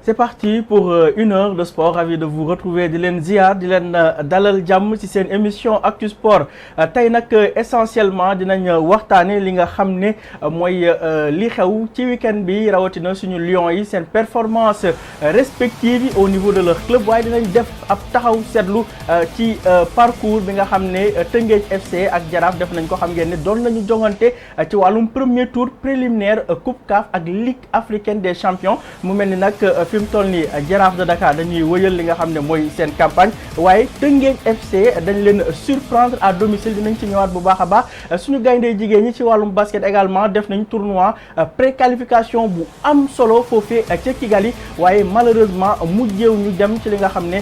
C'est parti pour une heure de sport. Ravi de vous retrouver di leen ziar di leen dalal jàmm ci seen émission Actu Sport tey nag essentiellement dinañ waxtaane li nga xam ne mooy li xew ci week-end bi rawatina suñu Lions yi seen performance respective yi au niveau de leur club waaye dinañ def ab taxaw seetlu ci parcours bi nga xam ne Teungueth FC ak Jaraaf def nañ ko xam ngeen ne doon nañu jongante ci wàllum premier tour préliminaire Coupe CAF ak Ligue africaine des champions mu mel ni nag fi mu toll nii Jaraaf de Dakar dañuy wëyal li nga xam ne mooy seen campagne waaye Teungueth FC dañ leen surprendre à domicile dinañ ci ñëwaat bu baax a baax suñu gayndee jigéen ñi ci wàllum basket également def nañ tournoi préqualification bu am solo foofee ca Kigali waaye malheureusement mujjeew ñu dem ci li nga xam ne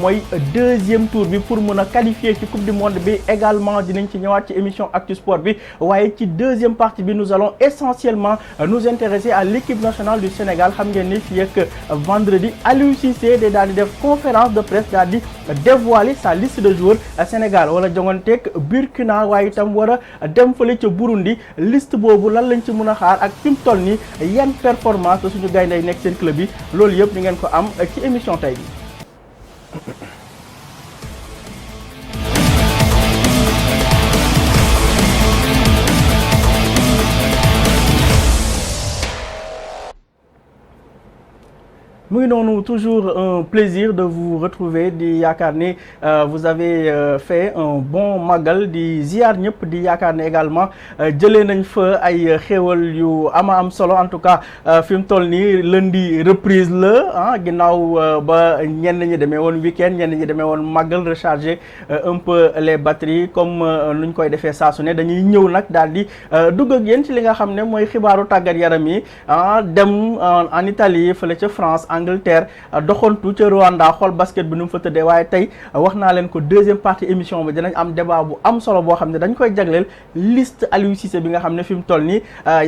mooy deuxième tour bi pour mën a qualifier ci coupe du monde bi également dinañ ci ñëwaat ci émission Actu Sport bi waaye ci deuxième partie bi nous allons essentiellement nous intéresser à l'équipe nationale du Sénégal xam ngeen ni fii ak vendredi Aliou Cissé de daal di def conférence de presse daal di dévoiler sa liste de joueurs Sénégal wala jonganteeg Burkina waaye itam war a dem fële ca Burundi liste boobu lan lañ ci mën a xaar ak fi mu toll nii yan performance la suñu gaynde yi nekk seen club yi loolu yëpp di ngeen ko am ci émission tey bi. mu ngi noonu toujours un plaisir de vous retrouver di yaakaar ni vous avez fait un bon màggal di ziar ñëpp di yaakaar ne également jëlee nañ fa ay xéewal yu ama am solo en tout cas fi mu toll nii lundi reprise la ginnaaw ba ñenn ñi demee woon week-end ñenn ñi demee woon màggal recharger un peu les batteries comme nuñ koy defee saa su ne dañuy ñëw nag daal di dugg ak yéen ci li nga xam ne mooy xibaaru tàggat yaram yi dem en Italie fële ca France Angleterre doxantu ca Rwanda xool basket bi nu mu fa tëddee waaye tey wax naa leen ko deuxième partie émission bi dinañ am débat bu am solo boo xam ne dañ koy jagleel liste Aliou Cissé bi nga xam ne fi mu toll nii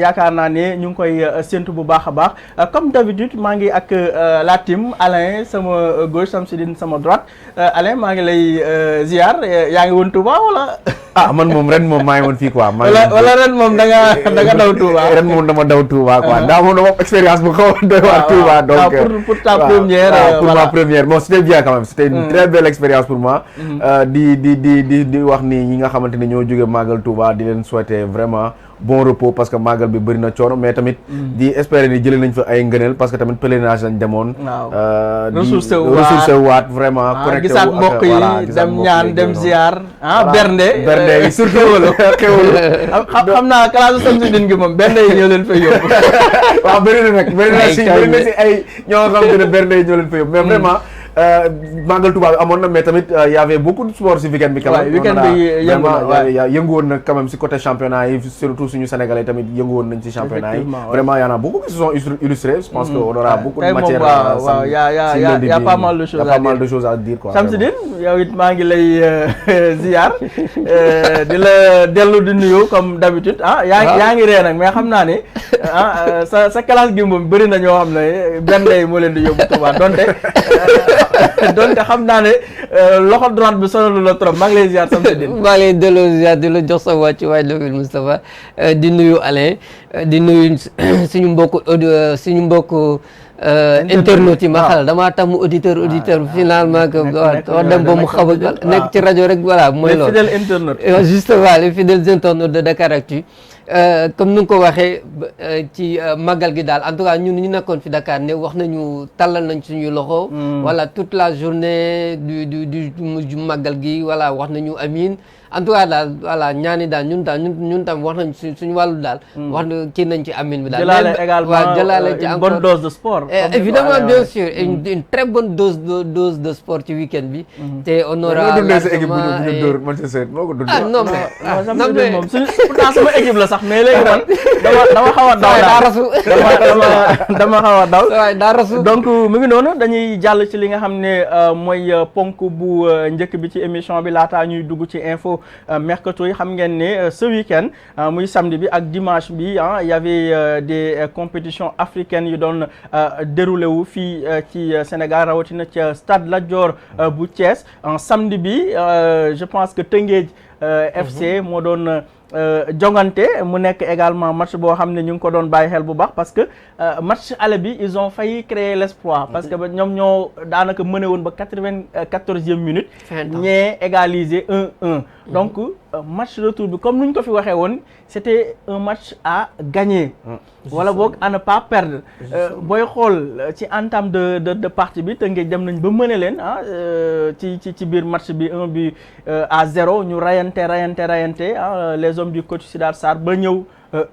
yaakaar naa ne ñu ngi koy séntu bu baax a baax comme d'habitude maa ngi ak la team Alain sama gauche Samsidine sama droite Alain maa ngi lay ziar yaa ngi woon Touba wala. man moom ren moom maa ngi woon fii quoi. wala ren moom da nga daw Touba. ren moom dama daw Touba quoi ndax moom dama expérience bu xaw a doy waar Touba donc. pour ta première. pour ma première bon c'était bien quand même c'était une très belle expérience pour moi. di wax ni ñi nga xamante ni ñoo jóge màggal Touba di leen souhaiter vraiment bon repos parce que màggal bi bëri na coono mais tamit. di espérer ni jëlee nañ fa ay ngëneel parce que tamit pèlerinage lañ demoon. ressourcé waat vraiment. connecté wu gisaat mbokk yi dem ñaan dem ziar. bernde yi surtout xewlu xam naa classe Samsidine gi moom bernde yi ñoo leen fay yóbbu. waaw bëri na nag bëri na si ay ñoo xam ne bernde yi ñoo leen fay yóbbu mais vraiment màggal Touba bi amoon na mais tamit y avait beaucoup de sport si week-end bi quand même week-end bi yëngu woon na quand même si côté championnat yi surtout suñu sénégalais tamit yëngu woon nañ ci championnat yi vraiment y en a beaucoup qui se sont illustrés je pense que on aura beaucoup de matière y a pas mal de choses à dire quoi. Samsidine yow it maa ngi lay ziar di la dellu di nuyu comme d'habitude yaa ngi ree nag mais xam naa ne sa classe gi moom bëri na ñoo xam ne benn day moo leen di yóbbu Touba donte xam naa ne loxo droite bi sonalu la trop maa ngi lay ziar Samsidine. maa ngi lay delloo ziar di la jox sa wàccu waay Lamine Moustapha di nuyu Alain di nuyu suñu mbokk internautes yi ma xala damaa tamu auditeur finalement que wax dem ba mu xaw a nekk ci rajo rek voilà mooy loolu. les fidèles internautes. justement les fidèles internautes de Dakaractu comme ni nga ko waxee ci màggal gi daal en tout cas ñun ñu nekkoon fi Dakar ne wax nañu tàllal nañ suñu loxo. voilà toute la journée du màggal gi voilà wax nañu amiin en tout cas daal voilà ñaani daal ñun tam wax nañ suñu wàllu daal. wax na kii nañ ci amiin bi daal. jëlaale également une bonne dose de sport. évidemment bien sûr une très bonne dose de sport ci week-end bi. te on aura non mais moom pourtant sama équipe la sax mais léegi man dama xaw a daw dama xaw a daw daa rasu donc mu ngi noonu dañuy jàll ci li nga xam ne mooy ponk bu njëkk bi ci émission bi laataa ñuy dugg ci info mercato yi xam ngeen ne ce week-end muy samedi bi ak dimanche bi y avait des compétitions africaines yu doon déroulé wu fii ci Sénégal rawatina ca stade Lat Dior bu Thiès samedi bi je pense que Teungueth FC moo doon jongante mu nekk également match boo xam ne ñu ngi ko doon bàyyi xel bu baax parce que match aller bi ils ont failli créer l'espoir parce que ñoom ñoo daanaka mëne woon ba 94e minute ñee égaliser 1-1 donc match retour bi comme nuñ ko fi waxee woon c'était un match à gagner wala boog à ne pas perdre booy xool ci entame de partie bi Teungueth dem nañ ba mëne leen ci biir match bi 1-0 ñu rayante les hommes du coach Sidath Sarr ba ñëw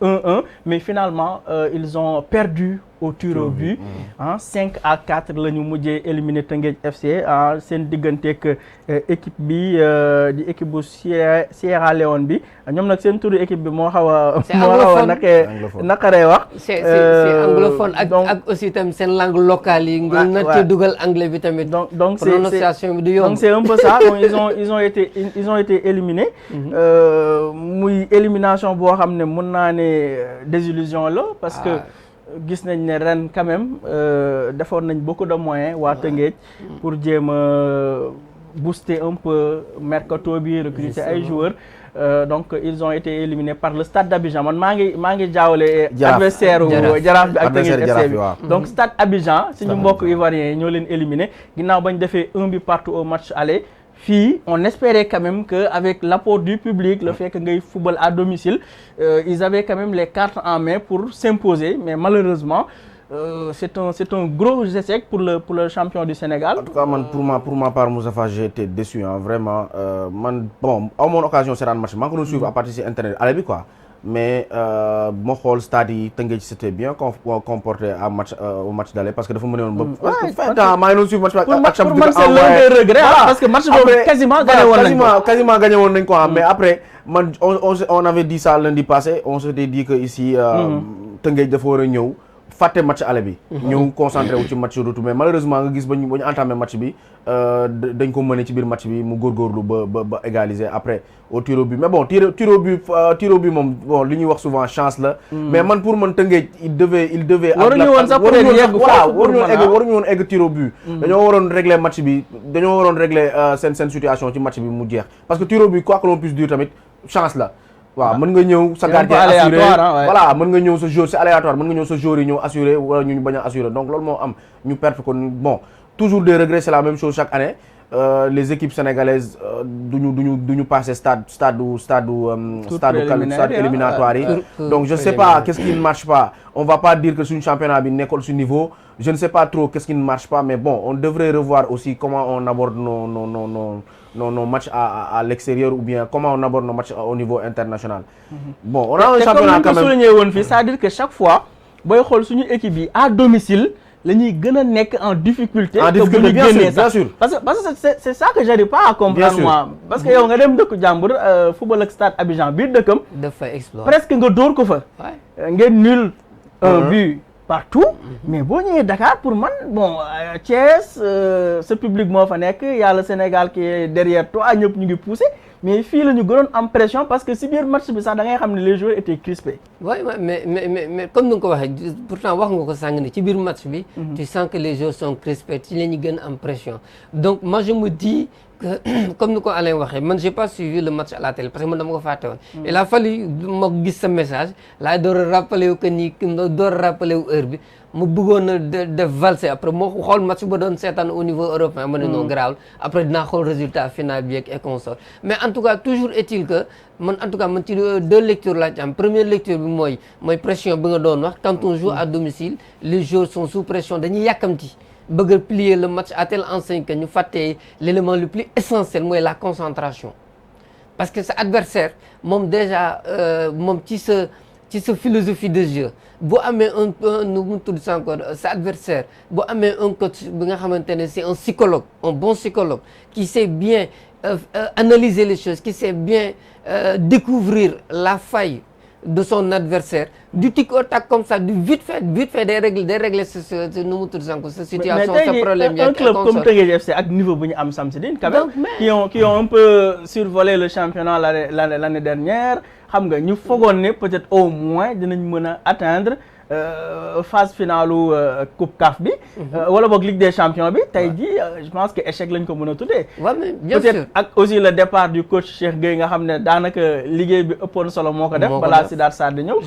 1-1 mais finalement ils ont perdu au tir au but 5-4 la ñu mujjee éliminer Teungueth FC seen digganteeg équipe bi di équipe bu Sierra Leone bi ñoom nag seen turu équipe bi moo xaw a naqaree wax. c'est anglophone ak aussi tamit seen langue locale yi. nga nar ci dugal anglais bi tamit. donc prononciation bi du yomb. donc c'est un peu ça donc ils ont été éliminés. muy élimination boo xam ne mën naa ne désillusion la parce que. gis nañ ne ren quand même defoon nañ beaucoup de moyens waa Teungueth pour jéem a booster un peu mercato bi recruter ay joueurs donc ils ont été éliminés par le Stade d'Abidjan man maa ngi jaawale adversaire Jaraaf bi ak Teungueth FC bi donc Stade Abidjan suñu mbokk ivoiriens yi ñoo leen éliminé ginnaaw bañ defee 1 but partout au match aller fii on espérait quand même que avec l'apport du public le fait que ngay football à domicile ils avaient quand même les cartes en main pour s'imposer mais malheureusement c'est un gros échec pour le champion du Sénégal. En tout cas man pour ma part Moustapha j'ai été déçu vraiment man bon amoon occasion seetaan match maa ngi ko doon suivre à partir de internet ale bi quoi mais ma xool stade yi Teungueth c'était bien comporté au match d'aller parce que dafa mëne woon ba fin temps maa ngi doon suivre match ak pour man c'est l'un des regrets parce que match boobu quasiment gagné woon nañ ko mais après man on avait dit ça lundi passé on s'était dit que ici Teungueth dafa war a ñëw fàtte match aller bi ñëw concentré wu ci match retour mais malheureusement nga gis ba ñu entamé match bi dañ ko mëne ci biir match bi mu góorgóorlu ba égaliser après au tir au but mais bon tir au but moom bon li ñuy wax souvent chance la mais man pour man Teungueth il devait waruñu woon sax peut être yegg waruñu woon egg tir au but dañoo waroon régler match bi dañoo waroon régler seen situation ci match bi mu jeex parce que tir au but quoi que l'on puisse dire tamit chance la waaw mën nga ñëw sa gardien assuré voilà mën nga ñëw sa joueur c'est aléatoire mën nga ñëw sa joueur yi ñëw assuré wala ñu bañ a assuré donc loolu moo am ñu perte ko bon toujours des regrets c'est la même chose chaque année les équipes sénégalaises duñu passer stade éliminatoire yi donc je sais pas qu'est-ce qui ne marche pas on va pas dire que suñu championnat bi nekkul su niveau je ne sais pas trop qu'est-ce qui ne marche pas mais bon on devrait revoir aussi comment on aborde nos matchs à l'extérieur ou bien comment on aborde nos matchs au niveau international. Bon, on a un championnat quand même. souligné woon fii c'est-à-dire que chaque fois booy xool suñu équipe yi à domicile la ñuy gën a nekk en difficulté. Bien sûr. parce que c'est ça que j'arrive pas à comprendre moi. parce que yow nga dem dëkku jàmbur football ak Stade Abidjan biir dëkkam. dafa exploser presque nga dóor ko fa. ngeen nul un but. partout mais boo ñëwee Dakar pour man bon Thiès ce public moo fa nekk y a le Sénégal qui est derrière toi ñëpp ñu ngi poussé mais fii la ñu gënoon am pression parce que si biir match bi sax da ngay xam ne les joueurs étaient crispés. oui mais comme ni nga ko waxee pourtant wax nga ko sànq ne ci biir match bi. tu sens que les joueurs sont crispés ci la ñu gën am pression donc moi je me dis que comme ni ko Alain waxee man j'ai pas suivi le match à la télé parce que man dama ko fàtte woon. il a fallu ma gis sa message laay door a rappelé wu que ni door a rappelé wu heure bi mu bëggoon a def valser après moo xool match ba doon seetaan au niveau européen ma ne non garaawul après dinaa xool résultat final bi et consort mais en tout cas toujours est-il que man en tout cas man ci deux lectures laa ci am première lecture bi mooy pression bi nga doon wax quand on joue à domicile les joueurs sont sous pression dañuy yàkkamti bëgg a plier le match à telle enseigne que ñu fàttee l'élément le plus essentiel mooy la concentration parce que sa adversaire moom déjà moom ci sa philosophie de jeu boo amee nu mu tudd ça encore sa adversaire boo amee un coach bi nga xamante ne c'est un psychologue un bon psychologue qui sait bien analyser les choses qui sait bien découvrir la faille de son adversaire du tic au tac comme ça du vite fait day régler ce nu mu tudd sànq sa situation sa problème un club comme Teungueth FC ak niveau bu ñu am Samsidine quand même qui ont un peu survolé le championnat l'année dernière xam nga ñu fogoon ne peut-être au moins dinañ mën a atteindre phase finalu coupe CAF bi. wala boog Ligue des champions bi tey jii je pense que échec lañ ko mën a tuddee. waaw mais bien sûr peut-être ak aussi le départ du coach Cheikh Gueye nga xam ne daanaka liggéey bi ëppoon solo moo ko def. balaa Sidath Sarr di ñëw.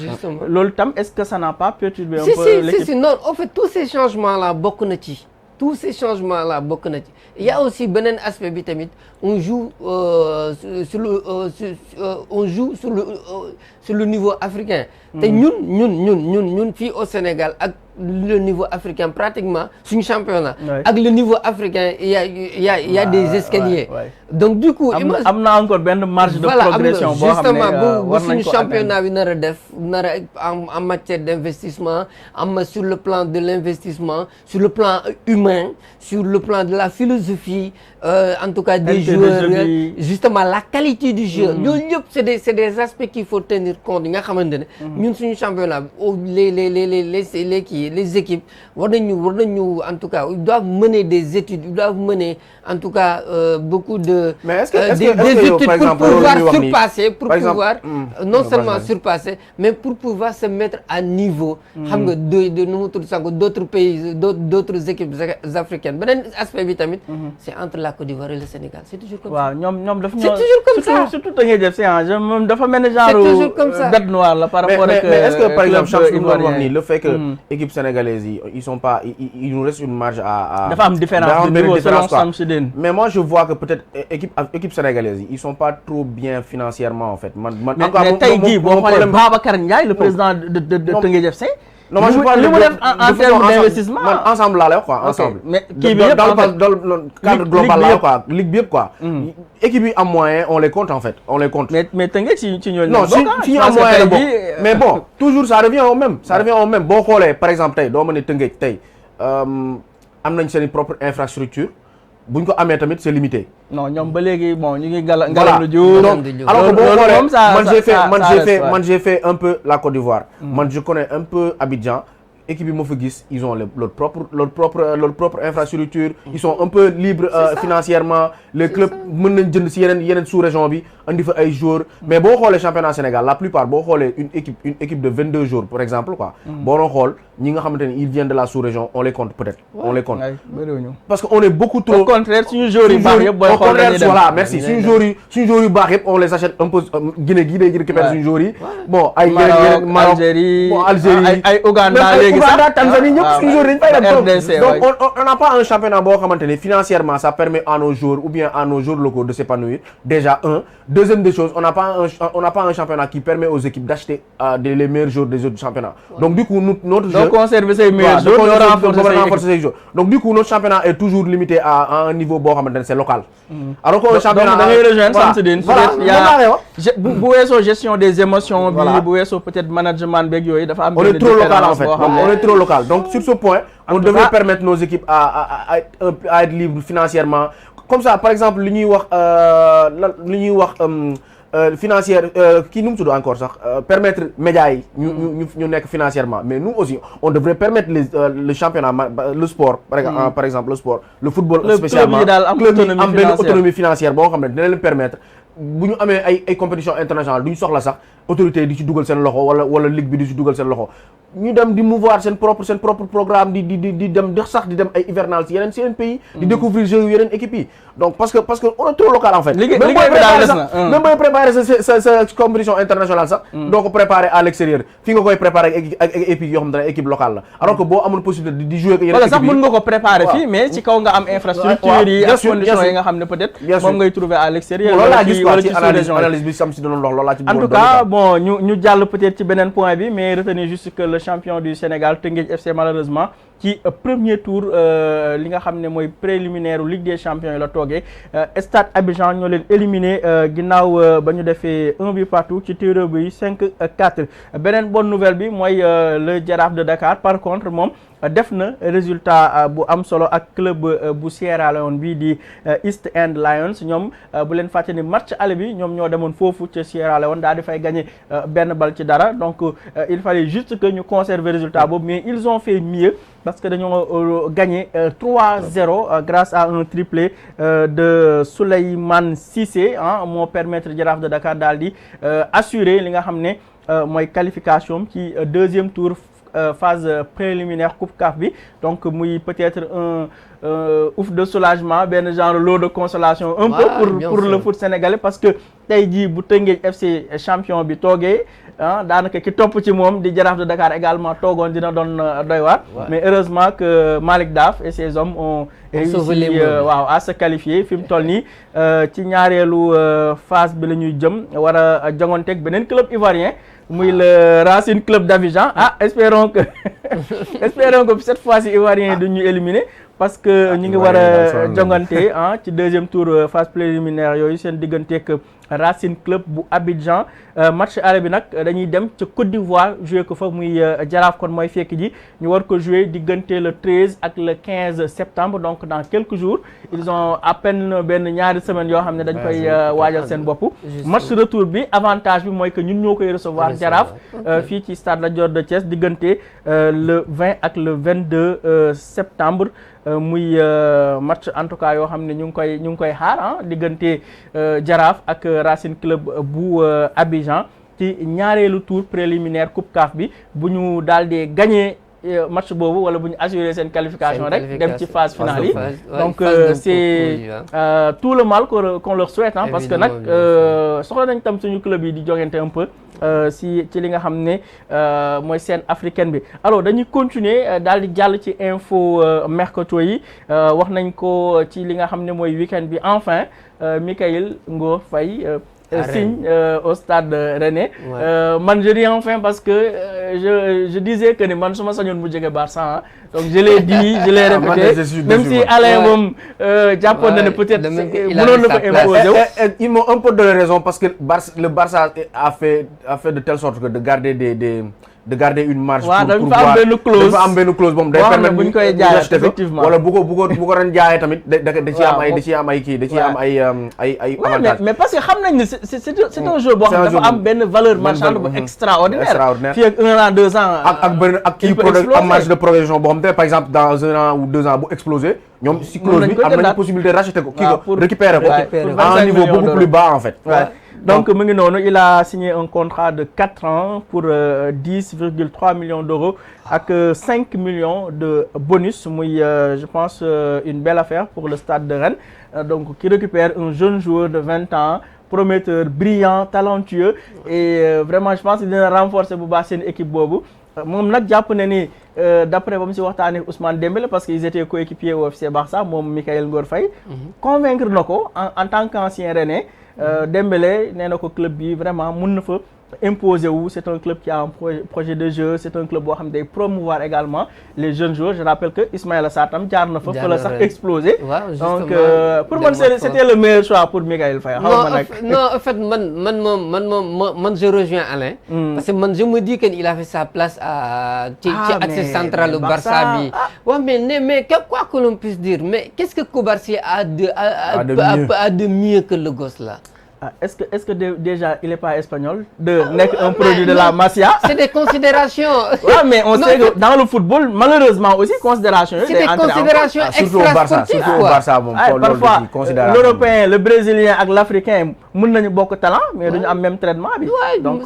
loolu tam est-ce que ça n'a pas perturbé un peu l'équipe? Si non en fait tous ces changements là bokk na ci. Tous ces changements-là bokk na ci. Il y a aussi beneen aspect bi tamit on joue sur le niveau africain. te ñun fii au Sénégal ak le niveau africain pratiquement suñu championnat. ak le niveau africain il y a des escaliers. donc du coup. am na encore benn marge de progression boo xam ne bu suñu championnat bi nar a def nar a en matière d'investissement sur le plan de l'investissement sur le plan humain sur le plan de la philosophie en tout cas des joueurs justement la qualité du jeu. yooyu yëpp c'est des aspects qu'il faut tenir compte yi nga xamante ne. ñun suñu championnat les équipes war nañu en tout cas ils doivent mener des études ils doivent mener en tout cas beaucoup de. mais est-ce que des études pour pouvoir surpasser pour pouvoir non seulement vas-y. surpasser mais pour pouvoir se mettre à niveau. xam nga de nu mu tudd sànq d'autres pays d'autres équipes africaines beneen aspect bi tamit. c'est entre la Côte d'Ivoire et le Sénégal c'est toujours comme ça. waaw ñoom dafa c'est toujours comme ça surtout da ngay def séance moom dafa mel ni genre. c'est toujours comme ça bête noire la par rapport ak. mais est-ce que par exemple club wax nii le fait que équipe sénégalaise yi ils sont pas il nous reste une marge à. dafa am différence de niveau selon Samsidine. mais moi je vois que peut-être équipe sénégalaise yi ils sont pas trop bien financièrement en fait man. mais tey jii boo xoolee Babacar Ndiaye le président de Teungueth FC. non moi je parle li mu def en termes d'investissement man ensemble laa lay wax quoi ensemble. mais kii bi yëpp dans le cadre global là quoi ligue bi yëpp quoi. équipe yi am moyen on les compte en fait on les compte. mais Teungueth ci ñooñu. non si ñu am moyen la bokk mais bon toujours ça revient au même boo xoolee par exemple tey doo ma ne Teungueth tey am nañ seen propre infrastructure bu ñu ko amee tamit c'est limité. non ñoom ba léegi bon ñu ngi Ngalandou Diouf. donc alors que boo xoolee man j'ai fait un peu la Côte d'Ivoire. man je connais un peu Abidjan. équipe yi ma fa gis ils ont leur propre infrastructure. ils sont un peu libres financièrement. les clubs mën nañ jënd si yeneen sous-région bi andi fa ay joueurs. mais boo xoolee championnat Sénégal la plupart boo xoolee une équipe de 22 joueurs par exemple quoi. boo doon xool ñi nga xamante ne ils viennent de la sous-région on les compte peut-être. on les compte parce que on est beaucoup trop. au contraire suñu joueurs yu baax yëpp booy xool dañuy dem voilà merci suñu joueurs yu baax yëpp on les achète un peu Guinée gii day récupérer suñu joueurs yi. bon ay yeneen Maroc Algérie ay Ouganda Ouganda, Tanzanie, ñëpp suñu joueurs dañu fay dem donc on n'a pas un championnat boo xamante ne financièrement ça permet à nos joueurs ou bien à nos joueurs locaux de s'épanouir déjà deuxième des choses on n'a pas un championnat qui permet aux équipes d'acheter les meilleurs joueurs des autres championnats donc du coup notre jeu conserver ses meilleurs joueurs renforcer ses joueurs donc du coup notre championnat est toujours limité à un niveau boo xamante ne c'est local alors que championnat da ngay rejoindre Samsidine bu weesoo gestion des émotions bi bu weesoo peut-être management beeg yooyu dafa am on est trop local en fait on est trop local donc sur ce point on devrait permettre nos équipes à être libres financièrement comme ça par exemple li ñuy wax financière kii nu mu tudd encore sax permettre médias yi ñu nekk financièrement mais nous aussi on devrait permettre le championnat le sport par exemple le sport le football spécialement club yi am benn autonomie financière boo xam ne dina leen permettre bu ñu amee ay compétition internationale du ñu soxla sax autorités yi di ci dugal seen loxo wala ligue bi di ci dugal seen loxo ñu dem di mouvoir seen propre programme di dem di dem ay hivernales ci yeneen pays di découvrir jeux yu yeneen équipes yi donc parce que on est trop local en fait même booy préparer sa compétition internationale sax doo ko préparer à l'extérieur fii nga koy préparer ak équipe yoo xam ne équipe locale la alors que boo amul possibilité di jouer ak yeneen équipe yi sax mën nga ko préparer fii mais ci kaw nga am infrastructure yi ak conditions yi nga xam ne peut-être moom ngay trouver à l'extérieur loolu laa gis quoi ci analyse bi sam si doon loolu laa ci en tout cas bon ñu jàll peut-être ci beneen point bi mais retenez juste que le champion du Sénégal Teungueth FC malheureusement ci premier tour li nga xam ne mooy préliminaire u Ligue des champions yi la toogee Stade Abidjan ñoo leen éliminé ginnaaw ba ñu defee 1 but partout ci tireur bi 5-4 beneen bonne nouvelle bi mooy le Jaraaf de Dakar par contre moom def na résultat bu am solo ak club bu Sierra Leone bii di East End Lions ñoom bu leen fàtte ni match aller bi ñoom ñoo demoon foofu ca Sierra Leone daal di fay gagner benn bal ci dara donc il fallait juste que ñu conserver résultat boobu mais ils ont fait mieux parce que dañoo gagné 3-0 grâce à un triplé de Souleymane Cissé moo permettre Jaraaf de Dakar daal di assurer li nga xam ne mooy qualification ci deuxième tour phase préliminaire Coupe CAF bi donc muy peut-être un ouf de soulagement benn genre lot de consolation un peu pour le foot sénégalais parce que tey jii bu Teungueth FC champion bi toogee daanaka ki topp ci moom di Jaraaf de Dakar également toogoon dina doon doy waar mais heureusement que Malick Daf et ses hommes ont réussi à se qualifier fi mu toll nii ci ñaareelu phase bi la ñuy jëm war a jongonteeg beneen club ivoirien muy le Racing Club d'Abidjan espérons que cette fois-ci ivoirien du ñu éliminer parce que ñu ngi war a jongante ci deuxième tour phase préliminaire yooyu seen digganteeg Racing Club bu Abidjan match aller bi nag dañuy dem ca Côte d'Ivoire jouer ko fa muy Jaraaf kon mooy fekk ji ñu war ko jouer diggante le 13 ak le 15 septembre donc dans quelques jours ils ont à peine benn ñaari semaines yoo xam ne dañ koy waajal seen bopp match retour bi avantage bi mooy que ñun ñoo koy recevoir Jaraaf fii ci stade Lat Dior de Thiès diggante le 20 ak le 22 septembre muy match en tout cas yoo xam ne ñu ngi koy xaar diggante Jaraaf ak Racing Club bu Abidjan ci ñaareelu tour préliminaire Coupe CAF bi bu ñu daal di gagné match boobu wala bu ñu assuré seen qualification rek dem ci phase finale yi donc c'est tout le mal qu'on leur souhaite parce que nag soxla nañ tam suñu club yi di jogante un peu ci li nga xam ne mooy scène africaine bi alors dañuy continuer daal di jàll ci info mercato yi wax nañ ko ci li nga xam ne mooy week-end bi enfin Mikayil Ngor Faye signe au stade Rennais man je dis enfin parce que je disais que ni man su ma sañoon mu jege Barça donc je l'ai dit je l'ai répété même si Alain moom jàppoon na ne peut-être mënoon na ko imposer ils m'ont un peu donné raison parce que le Barça a fait de telle sorte que de garder une marge pour voir dafa am benn clause moom day permettre buñ koy jaayee effectivement wala bu ko ren jaayee tamit da ci am ay avantage mais parce que xam nañ ne c'est un jeu boo xam dafa am benn valeur marchande bu extraordinaire fii ak 1 an 2 ans ak kii am marge de progression boo xam te par exemple dans 1 an ou 2 ans bu exploser ñoom si clause bi am nañu possibilité racheter ko kii ko récupérer ko à un niveau beaucoup plus bas en fait. Donc mu ngi noonu il a signé un contrat de 4 ans pour 10,3 millions d'euros ak 5 millions de bonus muy je pense une belle affaire pour le Stade de Rennes donc qui récupère un jeune joueur de 20 ans prometteur brillant talentueux et vraiment je pense que dina renforcer bu baax seen équipe boobu moom nag jàpp na ni d'après ba mu si waxtaanee Ousmane Dembélé parce que ils étaient coéquipiers au FC Barça moom Mikayil Ngor Faye convaincre na ko en tant qu'ancien Rennais Dembélé nee na ko club bi vraiment mun na fa imposer wu c'est un club qui a un projet de jeu c'est un club boo xam ne day promouvoir également les jeunes joueurs je rappelle que Ismaïla Sarr tam jaar na fa la sax explosé donc pour man c'était le meilleur choix pour Mikayil Faye non en fait man je rejoins Alain parce que man je me dis qu'il a fait sa place ci axe central le Barça bi mais quoi que l'on puisse dire mais qu'est-ce que Koubarsi a de mieux que le gosse là. Est-ce que déjà il est pas espagnol de nekk un produit de la Masia. C'est des considérations. Ouais, mais on sait que dans le football malheureusement aussi considération c'est des considérations extra-sportives surtout au Barça moom parfois l'Européen le Brésilien ak l'Africain mën nañu bokk talent mais duñu am même traitement bi. donc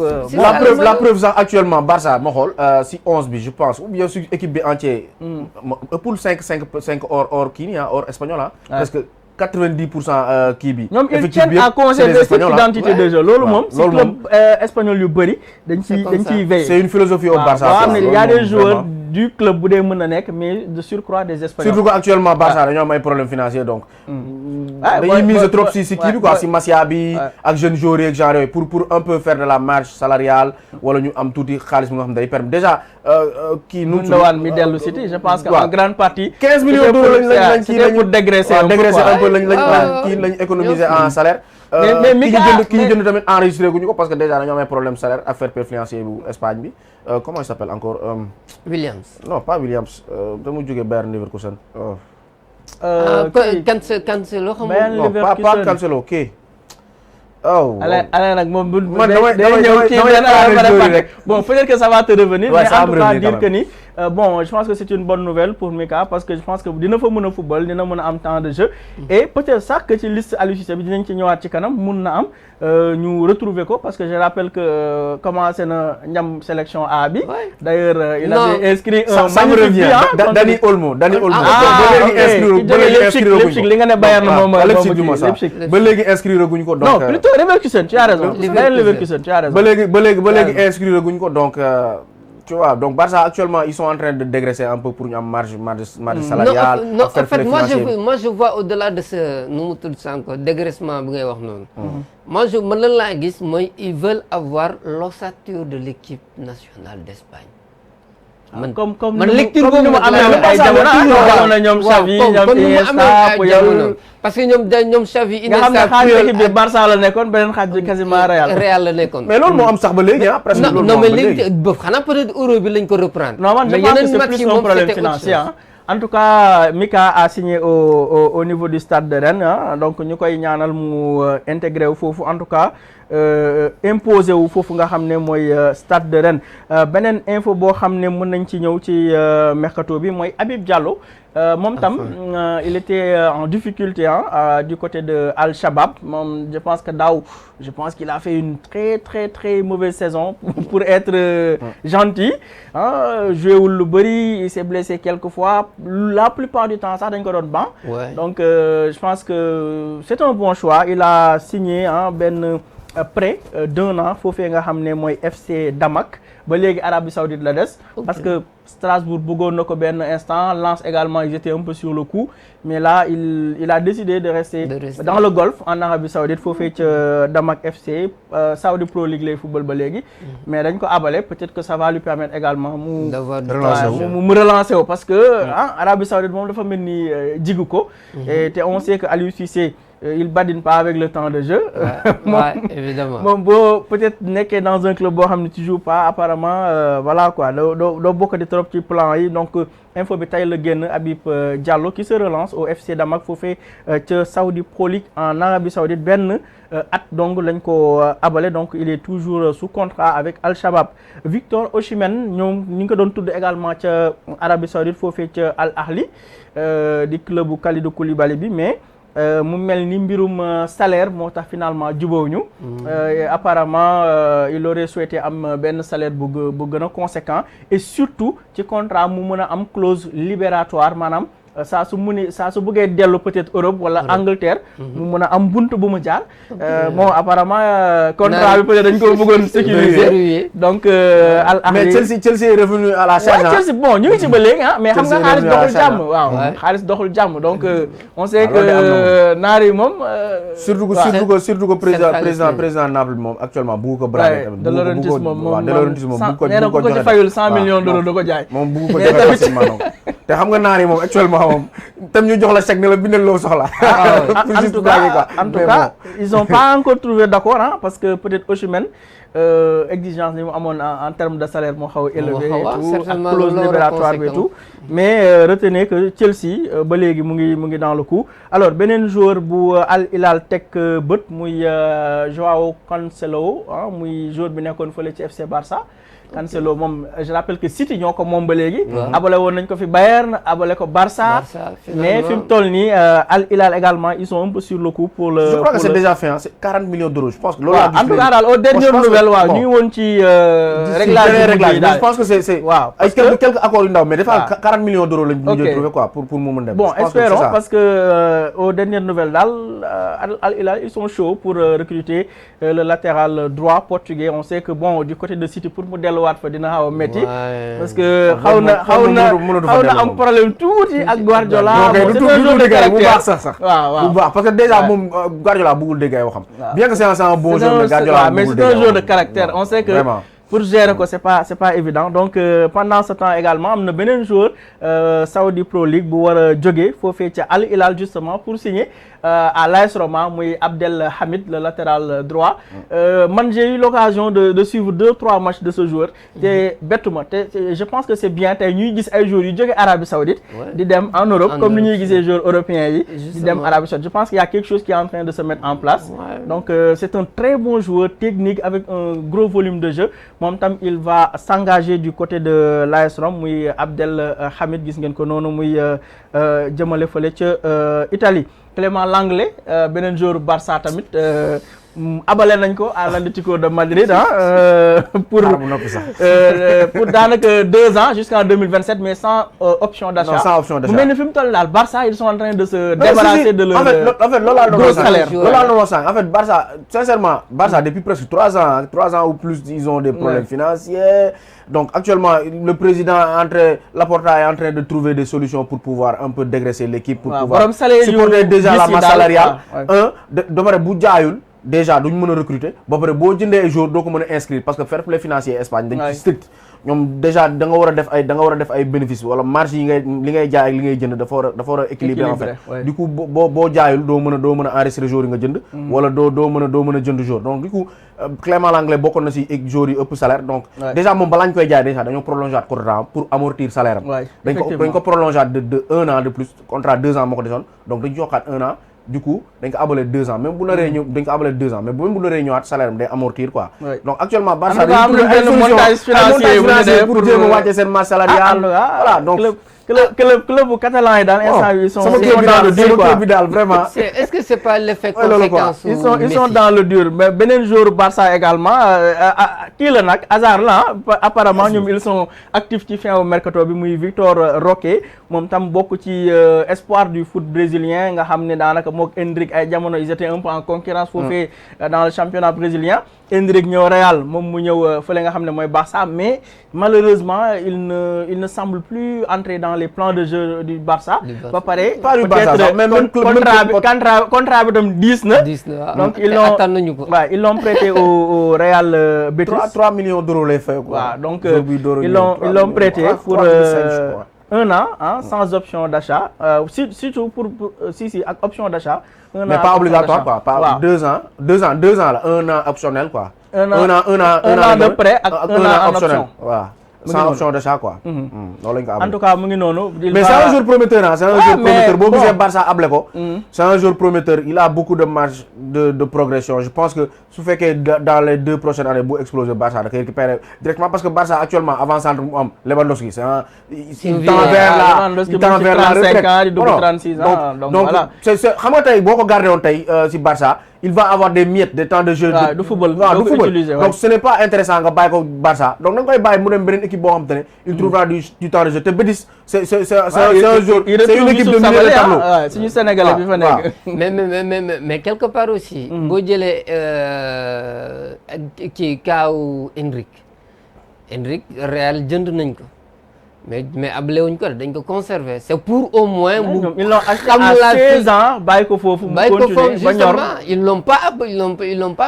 la preuve sax actuellement Barça ma xool si 11 bi je pense ou bien sur équipe bi entier pour 5 hors kii nii hors espagnol parce que 90% kii bi. ñoom ils tiennent à conserver cette identité de jeu loolu moom. si club espagnol yu bëri dañ ciy veiller. c'est une philosophie au Barça. waaw il y a des joueurs du club bu dee mën na nekk mais de surcroît des espagnols. surtout que actuellement Barça dañoo am ay problèmes financiers donc. dañuy mise trop si kii bi quoi si Masia bi. ak jeunes joueurs yeeg genre yooyu pour un peu faire de la marge salariale wala ñu am tuuti xaalis bi nga xam ne day permettre déjà kii. nu mu tudd mi dellu City je pense que en grande partie. 15 millions d'euros lañ c'était pour dégraisser un peu lañ économiser en salaire. mais ki ñu jënd tamit enregistré guñu ko parce que déjà dañoo am ay problème salaire ak fair play financier bu Espagne bi comment il s'appelle encore. Williams. non pas Williams dama jógee Bayern Leverkusen. Cancelo xam nga. non pas Cancelo kii. Alain nag moom bu man damay ñëw kii rek bon peut-être que ça va te revenir mais en tout cas dire que ni bon je pense que c'est une bonne nouvelle pour Mika parce que je pense que dina fa mën a football dina mën a am temps de jeu et peut-être sax que ci liste Aliou Cissé bi dinañ ci ñëwaat ci kanam mun na am ñu retrouver ko parce que je rappelle que commencé na ñam sélection A bi d'ailleurs il avait inscrit un magnifique but Dani Olmo ba Leipzig li nga ne Bayern moom Leipzig ba léegi inscrire guñ ko donc non plutôt Leverkusen tu as raison Leverkusen tu as raison ba léegi inscrire guñ ko donc tu vois donc Barça actuellement ils sont en train de dégraisser un peu pour ñu am marge salariale. non en fait moi je vois au-delà de ce nu mu tudd sànq dégraissement bi ngay wax noonu. man lan laa gis mooy ils veulent avoir l'ossature de l'équipe nationale d'Espagne. man lecture boobu mu amee ay jamono ñoom Xavi ñoom Iniesta Puyol parce que ñoom Xavi nga Iniesta xam ne xaaju équipe bi Barça la nekkoon beneen xaaj bi quasiment Real la nekkoon. mais loolu moo am sax ba léegi presque loolu moo am ba léegi boobu xanaa peut-être euro bi lañ ko reprendre. non man je pense que c'est plus un problème financier en tout cas Mika a signé au niveau du stade de Rennes donc ñu koy ñaanal mu intégré wu foofu en tout cas imposé wu foofu nga xam ne mooy stade de Rennes beneen info boo xam ne mën nañ ci ñëw ci mercato bi mooy Habib Diallo moom tam il était en difficulté du côté de Al Shabab moom je pense que daaw je pense qu'il a fait une très mauvaise saison pour être gentil joué wul lu bëri il s'est blessé quelques fois la plupart du temps sax dañ ko doon ban donc je pense que c'est un bon choix il a signé benn prêt d'1 an foofee nga xam ne mooy FC Damak ba léegi Arabie Saoudite la des parce que Strasbourg bëggoon na ko benn instant Lens également ils étaient un peu sur le coup mais là il a décidé de rester dans le Golfe en Arabie Saoudite foofee ca Damak FC Saudi Pro League lay football ba léegi mais dañ ko abale peut-être que ça va lui permettre également mu relancer wu parce que Arabie Saoudite moom dafa mel ni jigu ko et te on sait que Aliou Cissé il badine pas avec le temps de jeu. Évidemment. Moom boo peut-être nekkee dans un club boo xam ne tu joues pas apparemment voilà quoi doo bokk di trop ci plan yi donc info bi tey la génn Habib Diallo qui se relance au FC Damak foofee ca Saudi Pro League en Arabie Saoudite benn at donc lañ ko abale donc il est toujours sous contrat avec Al Shabab. Victor Osimhen ñoom ñu ngi ko doon tudd également ca Arabie Saoudite foofee ca Al Ahli di club bu Kalidou Koulibaly bi mais. mu mel ni mbirum salaire moo tax finalement jubóowuñu apparemment il aurait souhaité am benn salaire bu gën a conséquent et surtout ci contrat mu mën a am clause libératoire maanaam saa su bëggee dellu peut-être Europe wala Angleterre mu mën a am buntu bu mu jaar bon apparemment contrat bi peut-être dañ ko bëggoon sécuriser donc Al Ahly mais Chelsea est revenu à la charge Chelsea bon ñu ngi ci ba léegi mais xam nga xaalis doxul jàmm waaw xaalis doxul jàmm donc on sait que naar yi moom surtout que président Naples moom actuellement bugg ko brader tamit De Laurentiis moom nee na ko ci fayul 100 millions d'euros da ko jaay moom bugg ko joxe facilement donc te xam nga naar yi moom actuellement moom tam ñu jox la chèque ne la bindal loo soxla en tout cas ils ont pas encore trouvé d'accord parce que peut-être Osimhen exigence ni mu amoon en termes de salaire moo xaw a élevé et tout ak clause libératoire bi et tout mais retenez que Chelsea ba léegi mu ngi dans le coup alors beneen joueur bu Al Hilal teg bët muy Joao Cancelo muy joueur bi nekkoon fële ci FC Barça Cancelo moom je rappelle que City ñoo ko moom ba léegi abale woon nañ ko fi Bayern abale ko Barça mais fi mu toll nii Al Hilal également ils sont un peu sur le coup pour le je crois que c'est déjà fait c'est 40 millions d'euros je pense que loolu en tout cas daal aux dernières nouvelles waaw ñu ngi woon ci réglage je pense que c'est waaw ay quelques accords yu ndaw mais dafa 40 millions d'euros lañ mujjee trouvé quoi pour mu mën dem bon espérons parce que aux dernières nouvelles daal Al Hilal ils sont chauds pour recruter le latéral droit portugais on sait que bon du côté de City pour mu delluwaat fa dina xaw a métti parce que xaw na am problème tuuti ak Guardiola c'est un joueur de caractère bu baax sax waaw bu baax parce que déjà moom Guardiola bëggul dégg ay waxam bien que c'est un bon joueur mais Guardiola mais c'est un joueur de caractère on sait que pour gérer ko c'est pas évident donc pendant ce temps également am na beneen joueur Saudi Pro League bu war a jógee foofee ca Al Hilal justement pour signer à l'AS Roma muy Abdel Hamid le latéral droit man j'ai eu l'occasion de suivre 2-3 matchs de ce joueur te bettuma te je pense que c'est bien tey ñuy gis ay joueurs yu jóge Arabie Saoudite di dem en Europe comme ni ñuy gisee joueurs européens yi di dem Arabie Saoudite je pense qu'il y a quelque chose qui est en train de se mettre en place donc c'est un très bon joueur technique avec un gros volume de jeu moom tam il va s'engager du côté de l'AS Rome muy Abdel Hamid gis ngeen ko noonu muy jëmale fële ca Italie. Clément Langlais beneen joueur Barça tamit abale nañ ko à l'Atlético de Madrid pour daanaka 2 ans jusqu'en 2027 mais sans option d'achat. Non, sans option d'achat. mu mel ni fi mu toll daal Barça ils sont en train de se débarrasser de leur en fait loolu gros salaire. En fait Barça sincèrement Barça depuis presque 3 ans ou plus ils ont des problèmes financiers. Donc actuellement le président Laporta est en train de trouver des solutions pour pouvoir un peu dégraisser l'équipe pour pouvoir supporter déjà la masse salariale. ba pare bu jaayul déjà duñ mën a recruter ba pare boo jëndee ay joueurs doo ko mën a inscrire parce que fair play financier Espagne dañ ci strict ñoom déjà da nga war a def ay bénéfices wala marge yi li ngay jaay ak li ngay jënd dafa war a équilibré en fait du coup boo jaayul doo mën a enregistrer joueurs yi nga jënd wala doo mën a jënd joueur donc du coup Clément Langlais bokkoon na ci joueurs yi ëpp salaire donc déjà moom balaa ñu koy jaay déjà dañoo prolonger contrat pour amortir salaire am dañ ko prolonger de 1 an de plus contrat 2 ans moo ko desoon donc dañu yokkaat 1 an du coup dañ ko abale 2 ans même bu naree ñëw dañ ko abale 2 ans mais même bu naree ñëwaat salaire am day amortir quoi donc actuellement Barça dañ montage financier pour jéem a wàcce seen masse salariale voilà donc club catalan yi daal instant yi ils sont dans le dur quoi vraiment est-ce que c'est pas l'effet conséquence ils sont dans le dur mais beneen joueur Barça également kii la nag Hazard la apparemment ñoom ils sont actifs ci fin au mercato bi muy Victor Roque moom tam bokk ci espoir du foot brésilien nga xam ne daanaka mook Endrick ay jamono ils étaient un peu en concurrence foofee dans le championnat brésilien Endrick ñëw Real moom mu ñëw fële nga xam ne mooy Barça mais malheureusement il ne semble plus entrer dans les plans de jeu du Barça. ba pare peut-être contrat bi tam diis na. donc ils l'ont prêté au Real Betis. 3 millions d'euros lay fay quoi. waaw donc ils l'ont prêté pour 1 an sans option d'achat surtout pour ak option d'achat. Mais pas obligatoire quoi, pas 2 ans là, 1 an optionnel quoi. Un an de prêt ak 1 an option. Waaw. Sans option d'achat quoi. Loolu lañ ko am. En tout cas mu ngi noonu. Mais c'est un joueur prometteur c'est un joueur prometteur boo gisee Barça able ko. C'est un joueur prometteur, il a beaucoup de marge de progression. Je pense que su fekkee dans les 2 prochaines années bu exploser Barça da koy récupérer directement parce que Barça actuellement avant centre mu am Lewandowski il tend vers la retraite. Donc c'est xam nga tey boo ko gardé woon tey si Barça il va avoir des miettes de temps de jeu de football donc ce n'est pas intéressant nga bàyyi ko Barça donc da nga koy bàyyi mu dem beneen équipe boo xam te ne il trouvera du temps de jeu te Betis c'est un jour c'est une équipe de milieu de tableau suñu Sénégalais bi fa nekk mais quelque part aussi boo jëlee ci kaaw Endrick Real jënd nañ ko mais ablé wuñ ko dañ ko conserver c'est pour au moins ils l'ont acheté à 16 ans bàyyi ko foofu mu continuer ba ñor ils l'ont pas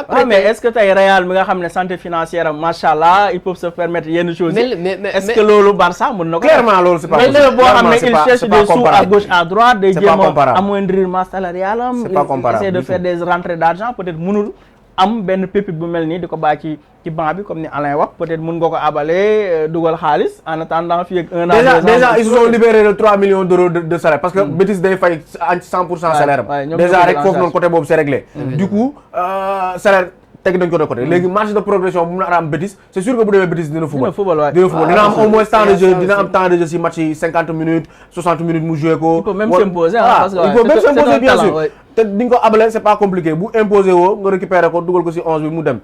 prêté. Mais est-ce que tey Real mi nga xam ne santé financière am machallah ils peuvent se permettre yenn choses est-ce que loolu Barça mën na ko clairement loolu c'est pas mais boo xam ne il cherche des sous à gauche à droite day jéem a amoindrir masse salariale am il essaie de faire des rentrées d'argent peut-être mënul am benn pépite bu mel nii di ko bàyyi ci banc bi comme ni Alain wax peut-être mën nga ko abale dugal xaalis en attendant fii ak 1 an déjà ils se sont libérés de 3 millions d'euros de salaire parce que Betis day fay 100% salaire am déjà rek foofu noonu côté boobu c'est réglé du coup salaire teg nañ ko de côté léegi marge de progression bu mu nar a am Betis c'est sûr que bu demee Betis dina football dina am au moins temps de jeu dina am temps de jeu si match yi 50 minutes 60 minutes mu joué ko il peut même s'imposer parce que il peut même s'imposer bien sûr te di nga ko abale c'est pas compliqué bu imposer woo nga récupérer ko dugal ko si 11 bi mu dem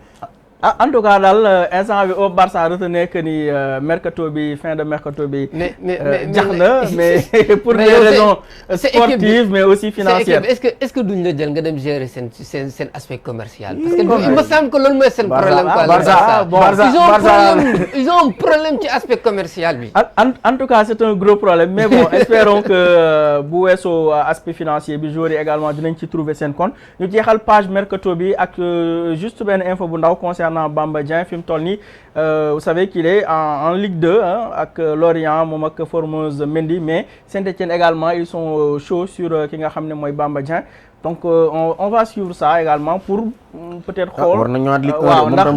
en tout cas daal instant bi au Barça retenir que ni mercato bi fin de mercato bi jax na mais pour des raisons sportives mais aussi financières est-ce que duñ la jël nga dem gérer seen aspect commercial parce que il me semble que loolu mooy seen problème quoi ils ont un problème ci aspect commercial bi en tout cas c'est un gros problème mais bon espérons que bu weesoo aspect financier bi joueurs yi également dinañ ci trouver seen compte ñu jeexal page mercato bi ak juste benn info bu ndaw concernant concernant Bamba Dieng fi mu toll nii vous savez qu'il est en Ligue 2 ak Lorient moom ak Formose Mendy mais Saint-Étienne également ils sont chauds sur ki nga xam ne mooy Bamba Dieng donc on va suivre ça également pour peut-être xool war na ñëwaat Ligue 1 waaw ndax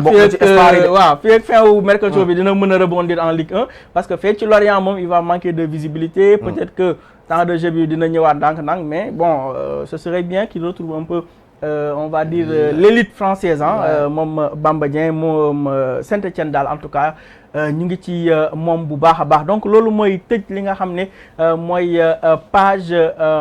fii ak fin wu mercato bi dina mën a rebondir en Ligue 1 parce que fee ci Lorient moom il va manquer de visibilité peut-être que temps de jeu bi dina ñëwaat ndànk-ndànk mais bon ce serait bien qu'il retrouve un peu on va dire l'élite française moom Bamba Dieng moom Saint-Étienne daal en tout cas ñu ngi ci moom bu baax a baax donc loolu mooy tëj li nga xam ne mooy page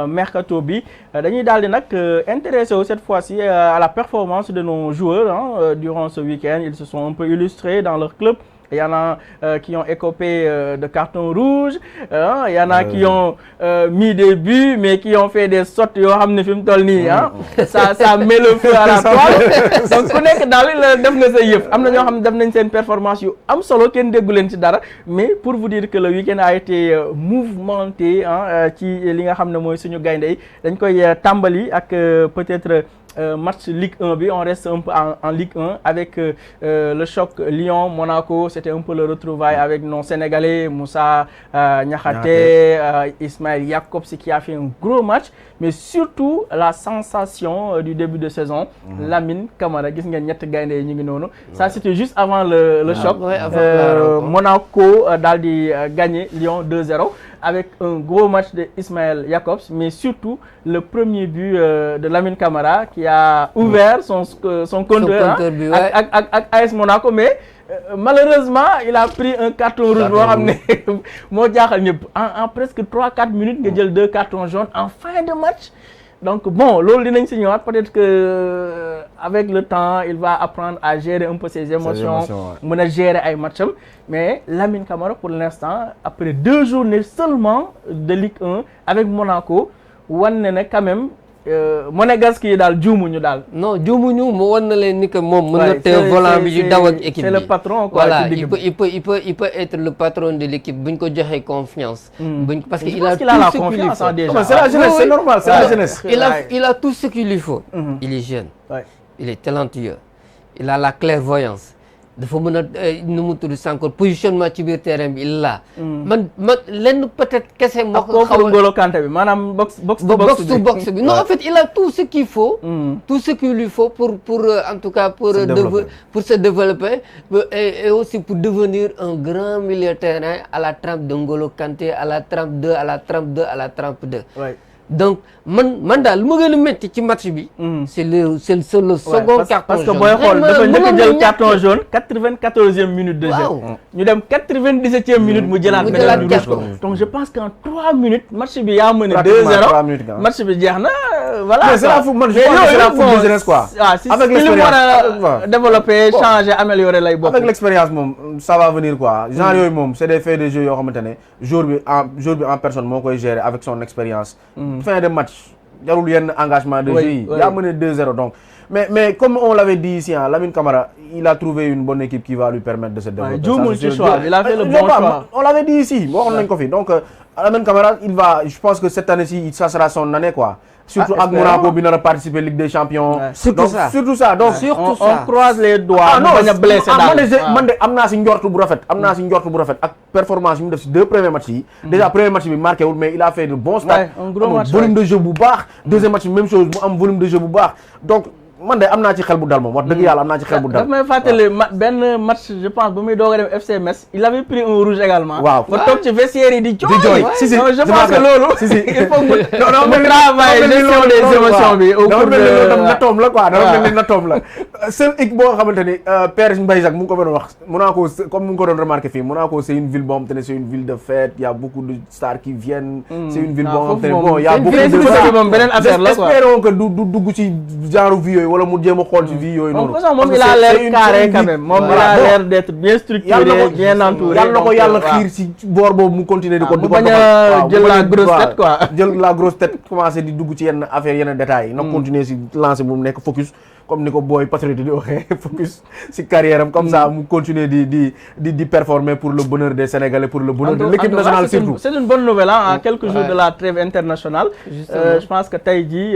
mercato bi dañuy daal di nag intéressé wu cette fois-ci à la performance de nos joueurs durant ce week-end. Ils se sont un peu illustrés dans leur club. Il y en a qui ont écopé de cartons rouges, il y en a qui ont mis des buts mais qui ont fait des sautes yoo xam ne fi mu toll nii ça met le feu à la toile. Donc ku nekk daal def na sa yëf am na ñoo xam ne def nañ seen performance yu am solo kenn déggu leen ci dara mais pour vous dire que le week-end a été mouvementé ci li nga xam ne mooy suñu gaynde yi dañ koy tàmbali ak peut-être match Ligue 1 bi on reste un peu en Ligue 1 avec le choc Lyon-Monaco. C'était un peu le retrouvaille avec nos Sénégalais Moussa Niakhaté, Ismaël Jakobs qui a fait un gros match mais surtout la sensation du début de saison Lamine Camara gis ngeen ñett gaynde yi ñu ngi noonu ça c'était juste avant le choc Monaco daal di gagner Lyon 2-0 avec un gros match de Ismaël Jakobs mais surtout le premier but de Lamine Camara qui a ouvert son compteur ak AS Monaco mais malheureusement il a pris un carton rouge boo xam ne moo jaaxal ñëpp en presque 3-4 minutes nga jël 2 cartons jaunes en fin de match. Donc bon loolu dinañ si ñëwaat peut-être que avec le temps il va apprendre à gérer un peu ses émotions mën a gérer ay matcham mais Lamine Camara pour l'instant après 2 journées seulement de Ligue 1 avec Monaco wan ne quand même Monégasque yi daal juumuñu daal. non juumuñu mu wan na leen ni que moom mën na téye volant bi yu daw ak équipe bi c'est le patron quoi. Voilà il peut être le patron de l'équipe buñ ko joxee confiance. Parce que il a tout ce qu'il lui faut. Déjà. C'est la jeunesse, c'est normal, c'est la jeunesse. Il a tout ce qu'il lui faut. Il est jeune. Il est talentueux. Il a la clairvoyance. dafa mën a nu mu tudd encore positionnement ci biir terrain bi il l'a. man lenn peut-être kese moo ko xaw a N'Golo Kanté bi maanaam box to box bi non en fait il a tout ce qu'il faut. tout ce qu'il lui faut pour en tout cas pour se développer et aussi pour devenir un grand milieu de terrain à la trempe de N'Golo Kanté à la trempe 2 à la trempe 2 à la trempe 2. donc man daal lu ma gën a métti ci match bi. c'est le second carton jaune. parce que booy xool dafa njëkk a jël carton jaune 94e minute de jeu. ñu dem 97e minute mu jëlaat beneen du rouge. Donc je pense qu'en 3 minutes match bi yaa mené 2-0 match bi jeex na voilà. mais c'est la fou man je pense que c'est la fou de jeunesse quoi. avec l'expérience war a développer changer améliorer lay bokk. avec l'expérience moom ça va venir quoi. genre yooyu moom c'est des faits de jeu yoo xamante ne jour bi en personne moo koy gérer avec son expérience. fin de match jarul yenn engagement de jeu yi yaa mené 2-0 donc mais comme on l'avait dit ici Lamine Camara il a trouvé une bonne équipe qui va lui permettre de se développer. juumul ci choix il a fait le bon choix. On l'avait dit ici waxoon nañ ko fi donc Lamine Camara je pense que cette année-ci ça sera son année quoi. surtout ak Monaco bi nar a participer Ligue des Champions. surtout ça donc on croise les doigts. non bañ a blessé daal man de am naa si njortu bu rafet ak performance yi mu def si 2 premiers matchs yi. déjà premier match bi marqué wul mais il a fait de bons stats. un gros match volume de jeu bu baax. deuxième match bi même chose mu am volume de jeu bu baax donc. man de am naa ci xel bu dal moom wax dëgg yàlla am naa ci xel bu dal. daf may fàttali benn match je pense bu muy doog a dem FC Metz il avait pris un rouge également. waaw ba toog ci vestiaire yi di jooy. si je pense que loolu. il faut mu travailler gestion des émotions bi. au cours de natoom la quoi dama mel ni natoom la. seul équipe boo xamante ni Père Mbaye Jacques mu ngi ko doon wax Monaco comme mu ngi ko doon remarqué fii Monaco c'est une ville boo xamante ne c'est une ville de fête il y a beaucoup de stars qui viennent. c'est une ville boo xamante ne bon il y a beaucoup de moom beneen affaire la quoi. espérons que du dugg ci genre vie yooyu wala mu jéem a xool ci vie yooyu noonu. moom il a l'air carré quand même moom il a l'air d'être bien structuré bien entouré. yàlla na ko yàlla xiir ci boor boobu mu continuer di ko bañ a jël la grosse tête quoi. jël la grosse tête commencer di dugg ci yenn affaire yenn détails yi. na continuer ci lancer bu mu nekk focus comme ni ko booy patriote di waxee focus si carrière am comme ça mu continuer di performer pour le bonheur des Sénégalais, pour le bonheur de l'équipe nationale surtout. C'est une bonne nouvelle à quelques jours de la trêve internationale. Je pense que tey jii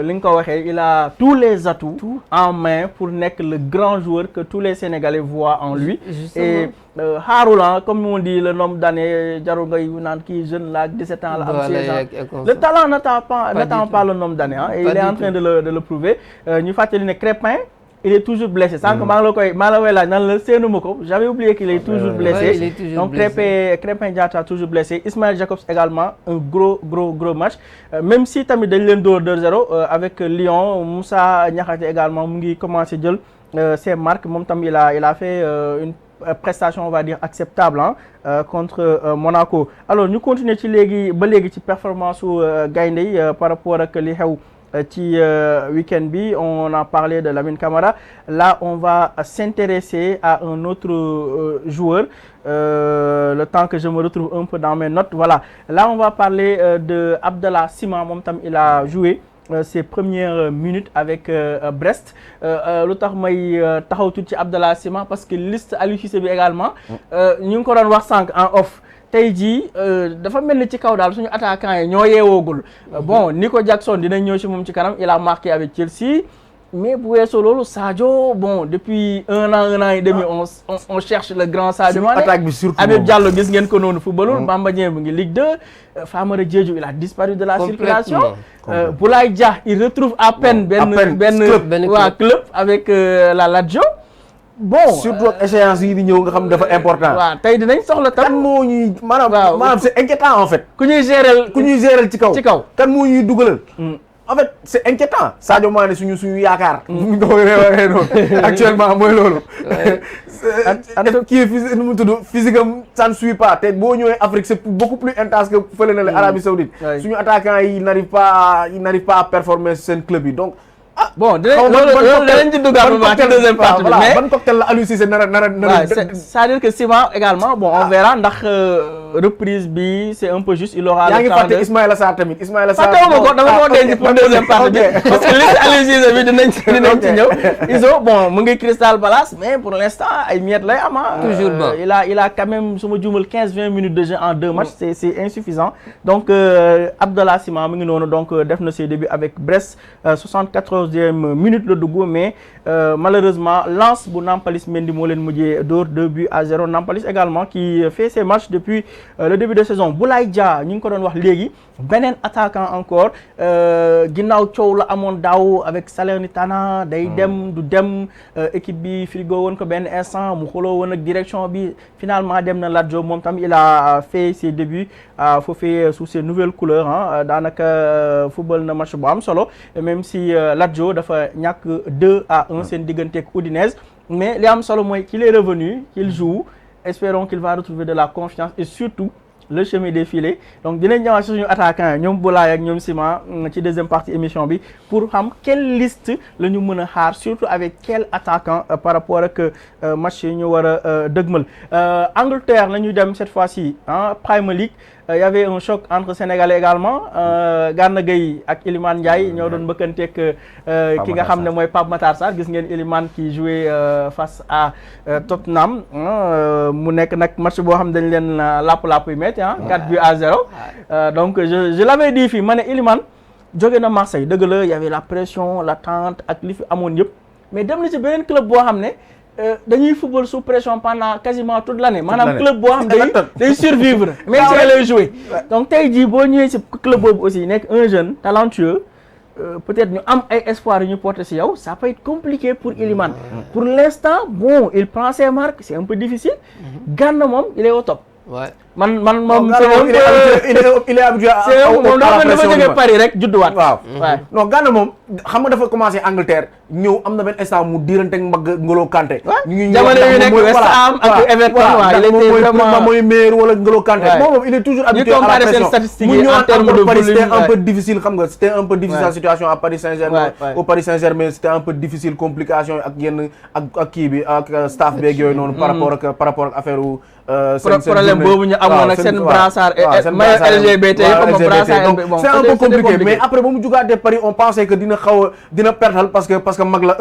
li nga ko waxee il a tous les atouts en main pour nekk le grand joueur que tous les Sénégalais voient en lui. Et xaarulan comme on dit le nombre d'années jarul ngay naan kii jeune là 17 ans la am 16 ans. Le talent n'attend pas le nombre d'années et il est en train de le prouver. ñu fàttali ne Crépin il est toujours blessé. Sànq maa la koy laaj nan la séenuma ko j'avais oublié qu'il est toujours blessé. Il est toujours donc blessé. Crépin Diatta toujours blessé. Ismaël Jacobs également un gros match. Même si tamit dañ leen dóor 2-0 avec Lyon Moussa Niakhaté également mu ngi commencé jël ses marques moom tam il a fait une prestation on va dire acceptable contre Monaco. Alors ñu continuer ci léegi ci performance su gaynde yi par rapport ak li xew ci week-end bi. On a parlé de Lamine Camara. Là on va s'intéresser à un autre joueur le temps que je me retrouve un peu dans mes notes. Voilà, là on va parler de Abdallah Sima. Moom tam il a joué ses premières minutes avec Brest. Lu tax may taxaw tuuti ci Abdallah Sima parce que liste Aliou Cissé bi également ñu ngi ko doon wax sànq en off. Tey jii dafa mel ni ci kaw daal suñu attaquant yi ñoo yeewoogul. Bon Nico Jackson dinañ ñëw ci moom ci kanam il a marqué avec Chelsea. Mais bu weesoo loolu Sadio bon depuis un an et demi on cherche le grand Sadio Mané. Attaque bi surtout Habib Diallo gis ngeen ko noonu footballul. Bamba Dieng mu ngi Ligue 2. Famara Diédhiou il a disparu de la circulation. Boulaye Dia il retrouve à peine benn club avec la Lazio. Bon surtout ak échéance yi di ñëw nga xam dafa important. waaw tey dinañ soxla tam. kan moo ñuy maanaam c'est inquiétant en fait. ku ñuy gérer ci kaw. kan moo ñuy dugalal. En fait c'est inquiétant. Sadio Mané suñu yaakaar. mu ngi koy waxee noonu actuellement mooy loolu. kii nu mu tudd physique am ça ne suit pas te boo ñëwee Afrique c'est beaucoup plus intense que fële na la Arabie Saoudite. suñu attaquant yi n'arrive pas à performer seen club yi donc. Bon loolu danañ ci duggaat bu baax ci deuxième partie bi mais ban cocktail la Aliou Cissé nar a c'est-à-dire que Sima également bon on verra ndax reprise bi c'est un peu juste il aura le temps de. yaa ngi fàtte Ismaïla Sarr tamit Ismaïla Sarr. fàttewuma ko dama ko denc pour deuxième partie bi parce que liste Aliou Cissé bi dinañ ci ñëw. Iso bon mu ngi Crystal Palace mais pour l'instant ay miettes lay am. toujours bon il a quand même su ma juumal 15-20 minutes de jeu en 2 matchs c'est insuffisant donc Abdallah Sima mu ngi noonu donc def na ses débuts avec Brest 74e minute la dugg mais malheureusement Lens bu Nampalys Mendy moo leen mujjee dóor 2-0. Nampalys également qui fait ses matchs depuis le début de saison. Boulaye Dia ñu ngi ko doon wax léegi beneen attaquant encore ginnaaw coow la amoon daaw avec Salernitana day dem du dem équipe bi frigo woon ko benn instant mu xuloo woon ak direction bi finalement dem na Lazio moom tam il a fait ses débuts foofee sous ses nouvelles couleurs daanaka football na match bu am solo même si Lazio dafa ñàkk 2-1 seen digganteeg Udinese mais li am solo mooy qu'il est revenu qu'il joue. Espérons qu'il va retrouver de la confiance et surtout le chemin défilé. Donc dinañ ñëwaat suñu attaquant ñoom Boulaye ak ñoom Sima ci deuxième partie émission bi pour xam quelle liste la ñu mën a xaar surtout avec quel attaquant par rapport ak match yi ñu war a dëgmal. Angleterre la ñuy dem cette fois-ci Premier League. Il y avait un choc entre Sénégalais également Gana Gueye ak Iliman Ndiaye ñoo doon mbëkkanteeg ki nga xam ne mooy Pape Matar Sarr gis ngeen Iliman qui jouait face à Tottenham mu nekk nag match boo xam dañ leen lapp yu métti 4-0 donc je l'avais dit fii ma ne Iliman jóge na Marseille dëgg la y avait la pression l'attente ak li fi amoon yëpp mais dem na ci beneen club boo xam ne dañuy football sous pression pendant quasiment toute l'année maanaam club boo xam day survivre même si lay jouer donc tey jii boo ñëwee ci club boobu aussi nekk un jeune talentueux peut-être ñu am ay espoir yu ñu porter ci yow ça peut être compliqué pour Iliman pour l'instant bon il prend ses marques c'est un peu difficile Gana moom il est au top man moom il est habitué à moom dafa jógee Paris rek judduwaat waaw non Gana moom xam nga dafa commencé Angleterre ñëw am na benn instant mu diirante ak mbagg N'Golo Kanté ñu jamono yu nekk West Ham ak Everton il était vraiment mooy meilleur wala N'Golo Kanté moom il est toujours habitué à la pression mu ñëwaat encore Paris c'était un peu difficile xam nga c'était un peu difficile la situation à Paris Saint-Germain au Paris Saint-Germain c'était un peu difficile complication ak yenn ak kii bi ak staff beeg yooyu noonu par rapport ak affaire problème boobu ñu amoon ak seen brassard maillot LGBT comme brassard donc c'est un peu compliqué mais après ba mu jugaatee Paris on pensait que dina pertal parce que mag la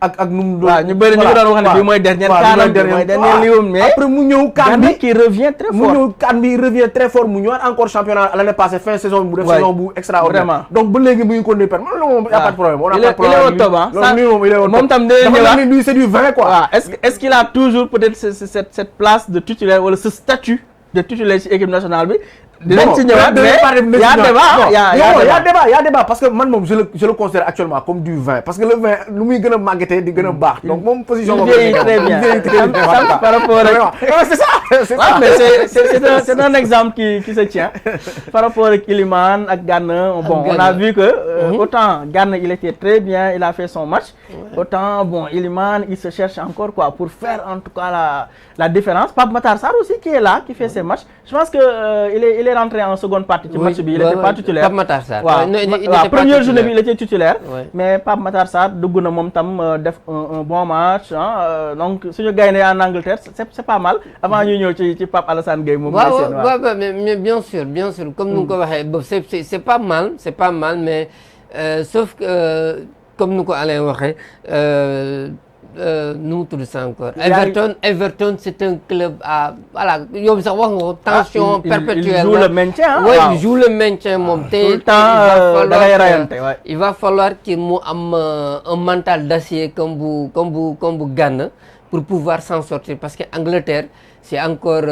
ak nu mu waaw ñu bëri ñu ngi doon wax ne bii mooy dernier kaanam mooy dernier liwam mais après mu ñëw kan bi qui revient très fort mu ñëw kan bi revient très fort mu ñëwaat encore championnat l'année passée fin saison bu def saison bu extraordinaire donc ba léegi mu ngi continuer per man la moom y a pas de problème on a pas de problème il est au top moom il est au top moom tam dina ñëwaat lui c'est du 20 quoi waaw est-ce qu'il a toujours peut-être cette place de titulaire wala ce statut de titulaire ci équipe nationale bi dinañ ci ñëwaat mais y a débat parce que man moom je le considère actuellement comme du 20 parce que le 20 lu muy gën a màggetee di gën a baax donc moom position il vieillit très bien par rapport ak c'est ça mais c'est un exemple qui se tient par rapport ak Iliman ak Gana bon on a vu que autant Gana il était très bien il a fait son match autant bon Iliman il se cherche encore quoi pour faire en tout cas la différence. Pape Matar Sarr aussi qui est là qui fait ses matchs je pense que il est rentré en seconde partie ci match bi il était pas titulaire. Pape Matar Sarr waaw première journée bi il était titulaire mais Pape Matar Sarr dugg na moom tam def un bon match donc suñu gaynde en Angleterre c'est pas mal avant ñu ñëw ci Pape Alassane Gueye moom waaw mais bien sûr comme nu ko waxee c'est pas mal mais sauf que comme nu ko Alain waxee nu mu tudd ça encore Everton c'est un club à voilà yow sax wax nga ko tension perpétuelle. il joue le maintien oui il joue le maintien moom te tout le temps da ngay rayante il va falloir que mu am un mental d'acier comme bu Gana pour pouvoir s'en sortir parce que Angleterre c'est encore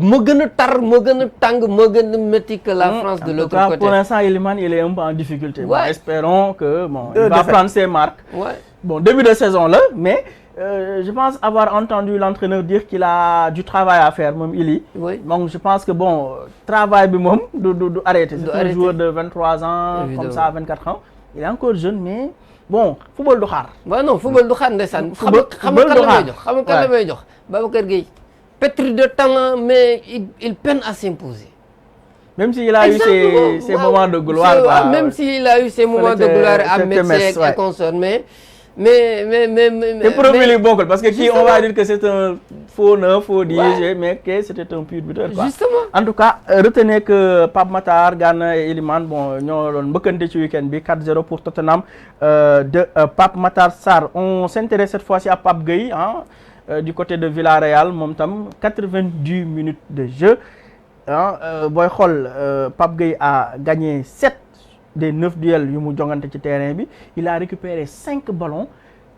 moo gën a tar moo gën a tàng moo gën a métti que la France de l'autre côté. Pour l'instant Iliman il est un peu en difficulté. Ouais. Espérons que il va prendre ses marques. Ouais. Bon début de saison là mais je pense avoir entendu l'entraîneur dire qu'il a du travail à faire moom Ili. Oui. Donc je pense que bon travail bi moom du arrêter. C'est un joueur de 23 ans comme ça 24 ans. Il est encore jeune mais bon football du xaar. waaw non football du xaar ndeysaan. xam nga kan la may jox Babacar Gueye pétri de talent mais il peine à s'imposer. Même s'il a eu ses moments de gloire. Même s'il a eu ses moments de gloire à Metz et consorts mais te profil yi bokkul parce que kii on va dire que c'est un faux 9 faux 10 mais que c'était un pur buteur quoi. Justement. En tout cas retenez que Pape Matar Gana et Iliman bon ñoo doon mbëkkante ci week-end bi 4-0 pour Tottenham de Pape Matar Sarr. On s'intéresse cette fois-ci à Pape Gueye du côté de Villarreal moom tam 90 minutes de jeu booy xool Pape Gueye a gagné 7 des 9 duels yu mu jongante ci terrain bi il a récupéré 5 ballons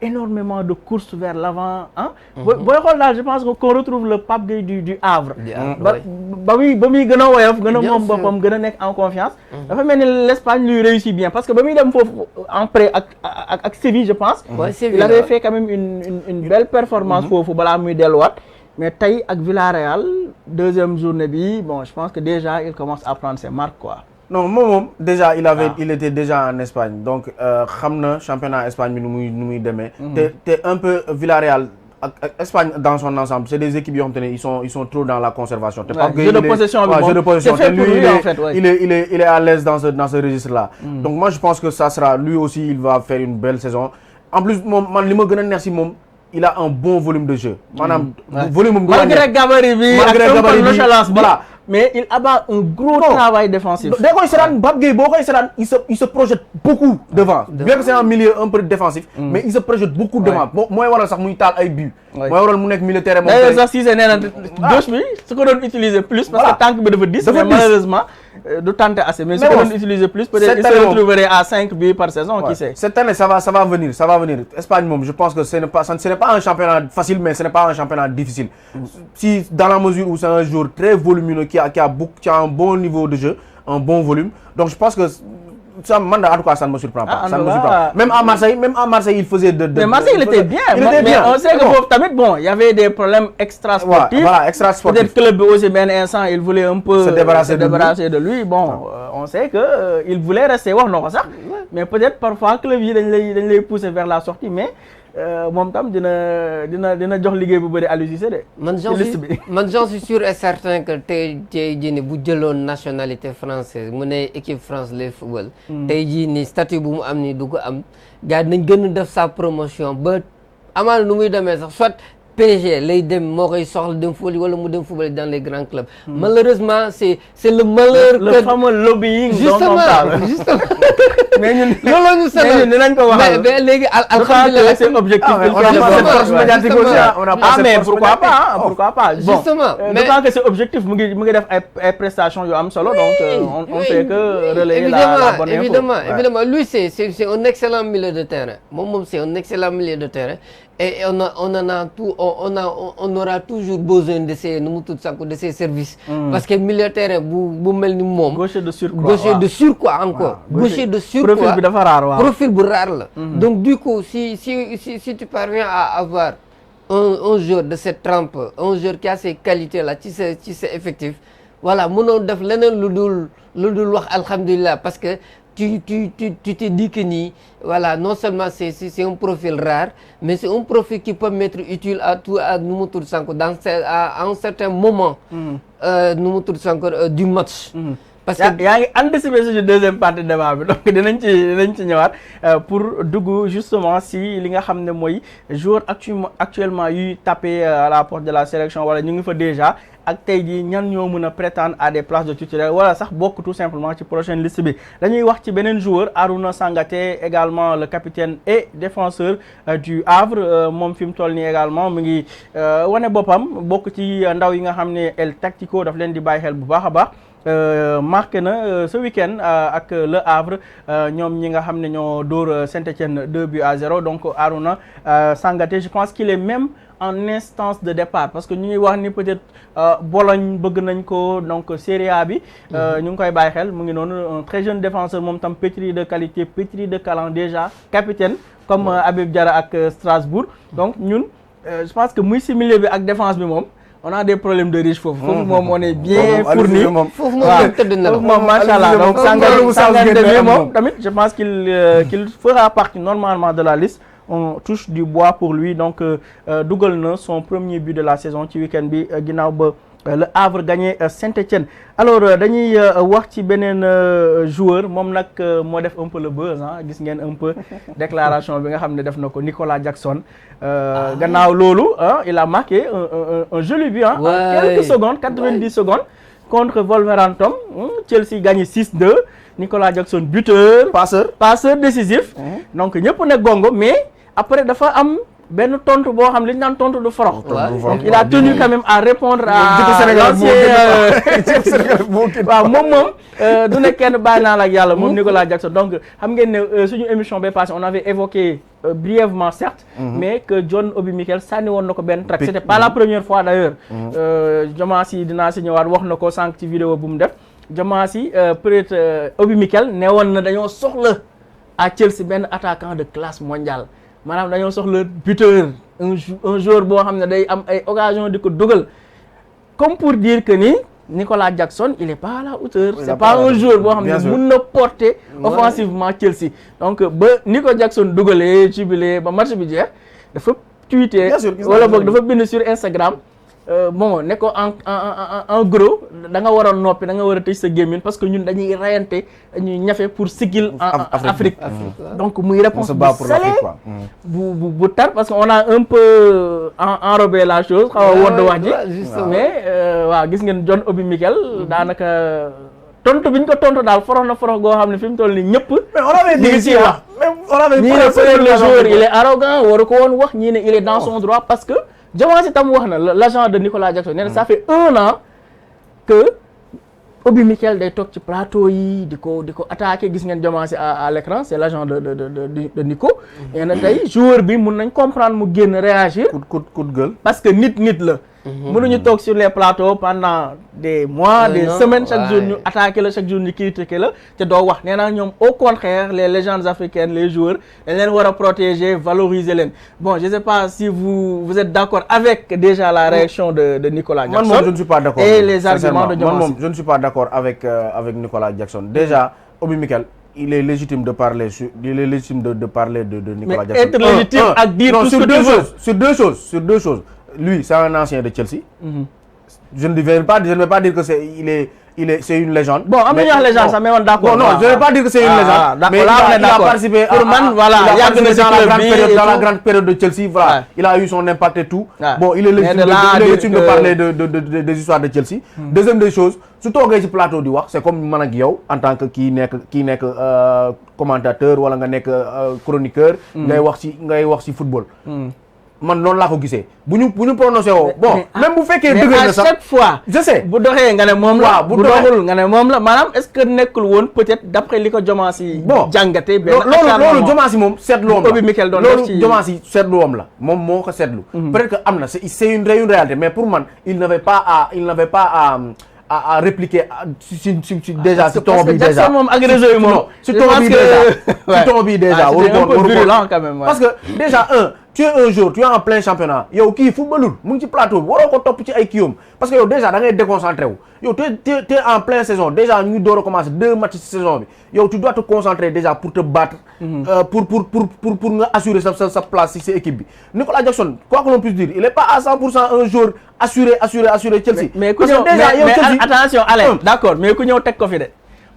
énormément de courses vers l'avant booy xool daal je pense qu'on retrouve le Pape Gueye du Havre ba muy gën a woyof gën a moom boppam gën a nekk en confiance dafa mel ni l'Espagne lui réussit bien parce que ba muy dem foofu en prêt ak Séville je pense il avait fait quand même une belle performance foofu balaa muy delluwaat mais tey ak Villarreal deuxième journée bi bon je pense que déjà il commence à prendre ses marques quoi. Non moom déjà il était déjà en Espagne donc xam na championnat Espagne bi nu muy demee. te un peu Villarreal ak Espagne dans son ensemble c'est des équipes yoo xam te ne ils sont trop dans la conservation. te Pape Gueye jeu de possession bi moom c'est fait pour lui en fait. il est à l'aise dans ce registre là. Donc moi je pense que ça sera lui aussi il va faire une belle saison en plus moom man li ma gën a neex si moom. Il a un bon volume de jeu. Maanaam volume bu malgré gabarit bi ak nonchalance voilà. Mais il abat un gros travail défensif. Da koy seetaan Pape Gueye boo koy seetaan il se projette beaucoup devant. Bien que c'est un milieu un peu défensif. Mais il se projette beaucoup devant. mooy waral sax muy taal ay buts. mooy waral mu nekk milieu terrain moom. D'ailleurs sax Cissé nee na gauche bi su ko doon utiliser plus. parce que tànk bi dafa 10 mais malheureusement du tenter assez. Mais su ko doon utiliser plus peut-être il se retrouverait à 5 buts par saison qui sait. Cette année ça va venir. Espagne moom je pense que ce n'est pas un championnat facile mais ce n'est pas un championnat difficile. Si dans la mesure où c'est un joueur très volumineux qui a un bon niveau de jeu, un bon volume. Donc je pense que ça, en tout cas, ça ne me surprend pas. Ça ne me surprend pas. Même à Marseille, il faisait mais Marseille, il était bien. Mais on sait que il y avait des problèmes extra-sportifs. Voilà, extra-sportifs. Peut-être que le club aussi, ben instant, il voulait un peu se débarrasser de lui. Bon, on sait que il voulait rester. Mais peut-être parfois, le club, il les poussé vers la sortie. Mais moom tam dina jox liggéey bu bëri Aliou Cissé de. man j'en suis sûr et certain que tey jii nii bu jëloon nationalité française mu ne équipe France lay football. tey jii nii statut bu mu am nii du ko am gars nañ gën a def sa promotion ba amaana nu muy demee sax soit PSG lay dem moo koy soxla dem football wala mu dem football dans les grands clubs. Malheureusement c'est le malheur. le fameux lobbying. justement. mais ñun looloo ñu sonal mais ñun dinañ ko waxal. mais léegi alhamdulilah c'est objectif. mais pourquoi pas. justement mais d'autant que c'est objectif mu ngi def ay prestations yu am solo. donc on fait que relayer la bonne info. évidemment lui c'est un excellent milieu de terrain moom c'est un excellent milieu de terrain. Et on aura toujours besoin de ces de ces services. Parce que milieu de terrain bu mel ni moom. Gaucher de surcroît encore. Gaucher de surcroît profil bi dafa rare waaw. Profil bu rare la. Donc du coup si tu parviens à avoir un joueur de cette trempe, un joueur qui a ces qualités là ci sa effectif, voilà mënoo def leneen lu dul wax alhamdulillah parce que. Tu te dis que nii voilà non seulement c'est un profil rare mais c'est un profil qui peut m'être utile à nu mu tudd sànq à un certain moment nu mu tudd sànq du match parce que yaa ngi anticiper suñu deuxième partie débat bi donc dinañ ci ñëwaat pour dugg justement si li nga xam ne mooy joueur actuellement yuy tapé à la porte de la sélection wala ñu ngi fa déjà ak tey jii ñan ñoo mën a prétendre à des places de titulaire wala sax bokk tout simplement ci prochaine liste bi dañuy wax ci beneen joueur Arouna Sangaté également le capitaine et défenseur du Havre moom fi mu toll nii également mu ngi wane boppam bokk ci ndaw yi nga xam ne El Tactico daf leen di bàyyi xel bu baax a baax marqué na ce week-end ak le Havre ñoom ñi nga xam ne ñoo dóor Saint-Étienne 2-0 donc Arouna Sangaté je pense qu'il est même en instance de départ parce que ñu ngi wax ni peut-être Bologne bëgg nañ ko donc Serie A bi ñu ngi koy bàyyi xel mu ngi noonu un très jeune défenseur moom tam pétri de qualité pétri de talent déjà capitaine comme Habib Diarra ak Strasbourg donc ñun je pense que muy si milieu bi ak défense bi moom on a des problèmes de riche foofu moom on est bien fourni foofu moom tëdd na la moom macha allah donc Sangaté moom tamit je pense qu'il fera partie normalement de la liste. On touche du bois pour lui donc dugal na son premier but de la saison ci week-end bi ginnaaw ba le Havre gagné Saint-Étienne alors dañuy wax ci beneen joueur moom nag moo def un peu le buzz gis ngeen un peu déclaration bi nga xam ne def na ko Nicolas Jackson gannaaw loolu il a marqué un joli but en quelques secondes 90 secondes contre Wolverhampton Chelsea gagné 6-2 Nicolas Jackson buteur passeur décisif donc ñëpp ne gongo mais après dafa am benn tontu boo xam li ñu naan tontu du forox donc il a tenu quand même à répondre à l'ancien waaw moom du ne kenn bàyyi naa la ak yàlla moom Nicolas Jackson donc xam ngeen ne suñu émission bay passé on avait évoqué brièvement certes mais que John Obi Mikel sànni woon na ko benn track c'était pas la première fois d'ailleurs Diomaye dinaa si ñëwaat wax na ko sànq ci vidéo bu mu def Diomaye peut-être Obi Mikel ne woon na dañoo soxla à Chelsea benn attaquant de classe mondiale maanaam dañoo soxla buteur un joueur boo xam ne day am ay occasion di ko dugal comme pour dire que ni Nicolas Jackson il est pas à la hauteur c'est pas un joueur boo xam ne mën na porter offensivement Chelsea donc ba Nicolas Jackson dugalee jubilé ba match bi jeex dafa tweeter wala boog dafa bind sur Instagram bon ne ko en gros da nga war a noppi da nga war a tëj sa gémmiñ parce que ñun dañuy rayante dañuy ñafe pour sigil en Afrique donc muy réponse bu salé bu tar parce que on a un peu enrobé la chose xaw a wodd wax ji mais waaw gis ngeen John Obi Mikel daanaka tontu biñ ko tontu daal forox na forox goo xam ne fi mu toll nii ñëpp ñu ngi ci wax ñii ne peut-être le joueur il est arrogant waru ko woon wax ñii ne il est dans son droit parce que Diomaye tam wax na l'agent de Nicolas Jackson nee na ça fait 1 an que Obi Mikel day toog ci plateau yi di ko attaqué gis ngeen Diomaye à l'écran c'est l'agent de Nico et na tey joueur bi mun nañ comprendre mu génn réagir coup de gueule parce que nit la mënuñu toog sur les plateaux pendant des mois des semaines chaque jour ñu attaqué la chaque jour ñu critiqué la te doo wax nee naa ñoom au contraire les légendes africaines les joueurs dañ leen war a protéger valoriser leen bon je sais pas si vous êtes d'accord avec déjà la réaction de Nicolas Jackson. Man moom je ne suis pas d'accord et les arguments de Diomaye. Man moom je ne suis pas d'accord avec Nicolas Jackson déjà Obi Mikel il est légitime de parler de parler de Nicolas Jackson. Être légitime ak dire tout ce que tu veux sur deux choses lui c'est un ancien de Chelsea. Je ne vais pas dire que il est c'est une légende. Bon, am na ñu wax légende sax mais on d'accord. Non, je vais pas dire que c'est une légende. Mais il a participé pour man voilà, il a participé dans la grande période de Chelsea, voilà. Il a eu son impact et tout. Bon, il est légitime de parler des histoires de Chelsea. Deuxième des choses, su toogee ci plateau di wax, c'est comme man ak yow en tant que kii nekk commentateur wala nga nekk chroniqueur, ngay wax ci football. Man noonu laa ko gisee bu ñu prononcé woo bon même bu fekkee dëgg na sax à chaque fois je sais bu doxee nga ne moom la bu doxul nga ne moom la maanaam est-ce que nekkul woon peut-être d'après li ko Diomansy jàngate loolu Diomansy moom seetluwam la Obi Mikel doon def ci loolu Diomansy seetluwam la moom moo ko seetlu peut-être que am na c'est une réalité mais pour man il n'avait pas à répliquer déjà si ton bi déjà moom ak réseau yi moom si ton bi déjà parce que déjà tu es un jour tu es en plein championnat yow kii footballul mu ngi ci plateau bi waroo ko topp ci ay kiiwam parce que yow déjà da ngay déconcentré wu yow t'es en pleine saison déjà ñu ngi door a commencer 2 matchs ci saison bi yow tu dois te concentrer déjà pour te battre pour nga assurer sa place ci sa équipe bi Nicolas Jackson quoi que l'on puisse dire il est pas à 100% un joueur assuré Chelsea mais ku ñëw mais attention allez d'accord mais ku ñëw teg ko fi de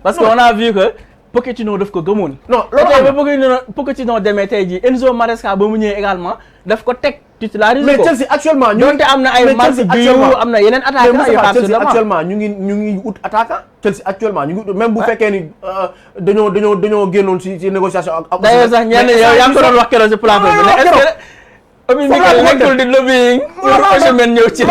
parce que on a vu que Pochettino daf ko gëmoon. non loolu Pochettino demee tey jii Enzo Maresca ba mu ñëwee également daf ko teg titularisé ko. mais Chelsea actuellement ñu donte am na ay match bi am na yeneen attaquant yu Chelsea actuellement ñu ngi ut attaquant Chelsea actuellement ñu ngi même bu fekkee ni dañoo génnoon ci négociation ak. d'ailleurs sax ñenn yow yaa ngi ko doon wax keroog ci plateau bi mais est-ce que Obi Mikel nekkul di lobbying pour Osimhen ñëw ci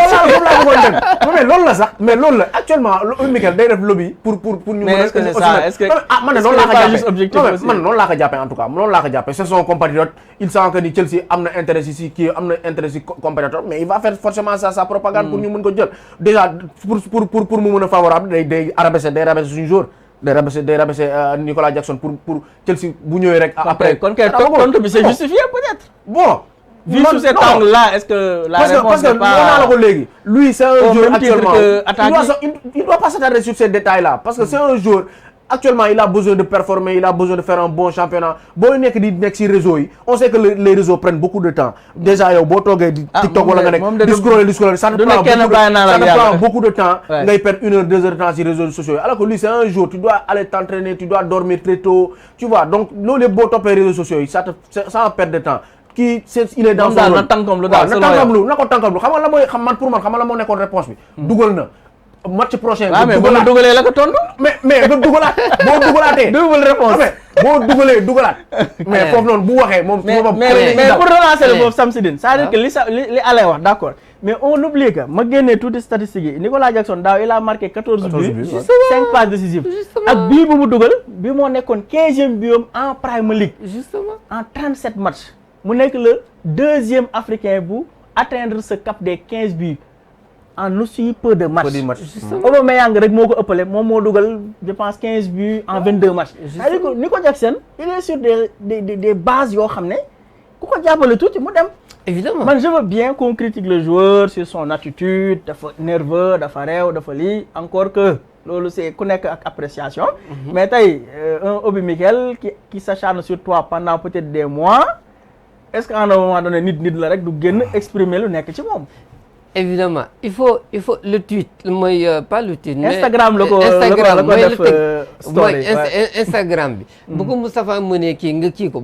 mais loolu la sax mais loolu la actuellement Obi Mikel day def lobby pour ñu mais est-ce que c'est ça est-ce que man ne noonu laa ko jàppee man noonu laa ko jàppee en tout cas noonu laa ko jàppee c'est son compatriote il sent que ni Chelsea am na intérêt si kii am na intérêt si compétiteur mais il va faire forcément sa propagande pour ñu mën ko jël déjà pour mu mën a favorable day rabaisser suñu joueur day rabaisser Nicolas Jackson pour Chelsea bu ñëwee rek après kon kay tontu bi c'est justifié peut-être bon vu sous cet angle-là, est-ce que la réponse n'est pas... Parce que lui, c'est un joueur actuellement... Il ne doit pas s'attarder sur ces détails-là. Parce que c'est un joueur... Actuellement, il a besoin de performer, il a besoin de faire un bon championnat. Bon, il y a des réseaux. On sait que les réseaux prennent beaucoup de temps. Déjà, il y a TikTok, scroller, ça te prend beaucoup de temps. Il perd 1 heure, 2 heures de temps sur les réseaux sociaux. Alors que lui, c'est un jour, tu dois aller t'entraîner, tu dois dormir très tôt. Tu vois, donc, nous, les beaux top les réseaux sociaux, ça va perdre de temps. Il est dans son rôle na tànkam lu daal na ko tànkam lu xam nga la mooy xam man pour man xam nga la moo nekkoon réponse bi dugal na match prochain mais bu la dugalee la ko tontu mais nga dugalaat boo dugalaatee double réponse boo dugalee dugalaat mais foofu noonu bu waxee moom mais pour relancer le boobu Samsidine c'est-à-dire que li Alain wax d'accord mais on oublie que ma génnee tuuti statistiques yi Nicolas Jackson daaw il a marqué 14 buts 5 passes décisives ak bii bu mu dugal bi moo nekkoon 15e biom en Premier League justement en 37 matchs mu nekk le 2e africain bu atteindre ce cap des 15 buts en aussi peu de matchs. Aubameyang rek moo ko ëppale moom moo dugal je pense 15 buts en 22 matchs. c'est-à-dire que Nico Jackson il est sur des bases yoo xam ne ku ko jàppale tuuti mu dem. évidemment man je veux bien qu'on critique le joueur sur son attitude dafa nerveux dafa réew dafa lii encore que loolu c'est ku nekk ak appréciation. mais tey un Obi Mikel qui s'acharne sur toi pendant peut-être des mois. Est-ce qu'à un moment donné nit la rek du génn exprimer lu nekk ci moom. évidemment il faut le tweet mooy pas le tweet. Instagram la ko def story Instagram bi. bu ko Moustapha mënee kii nga kii ko.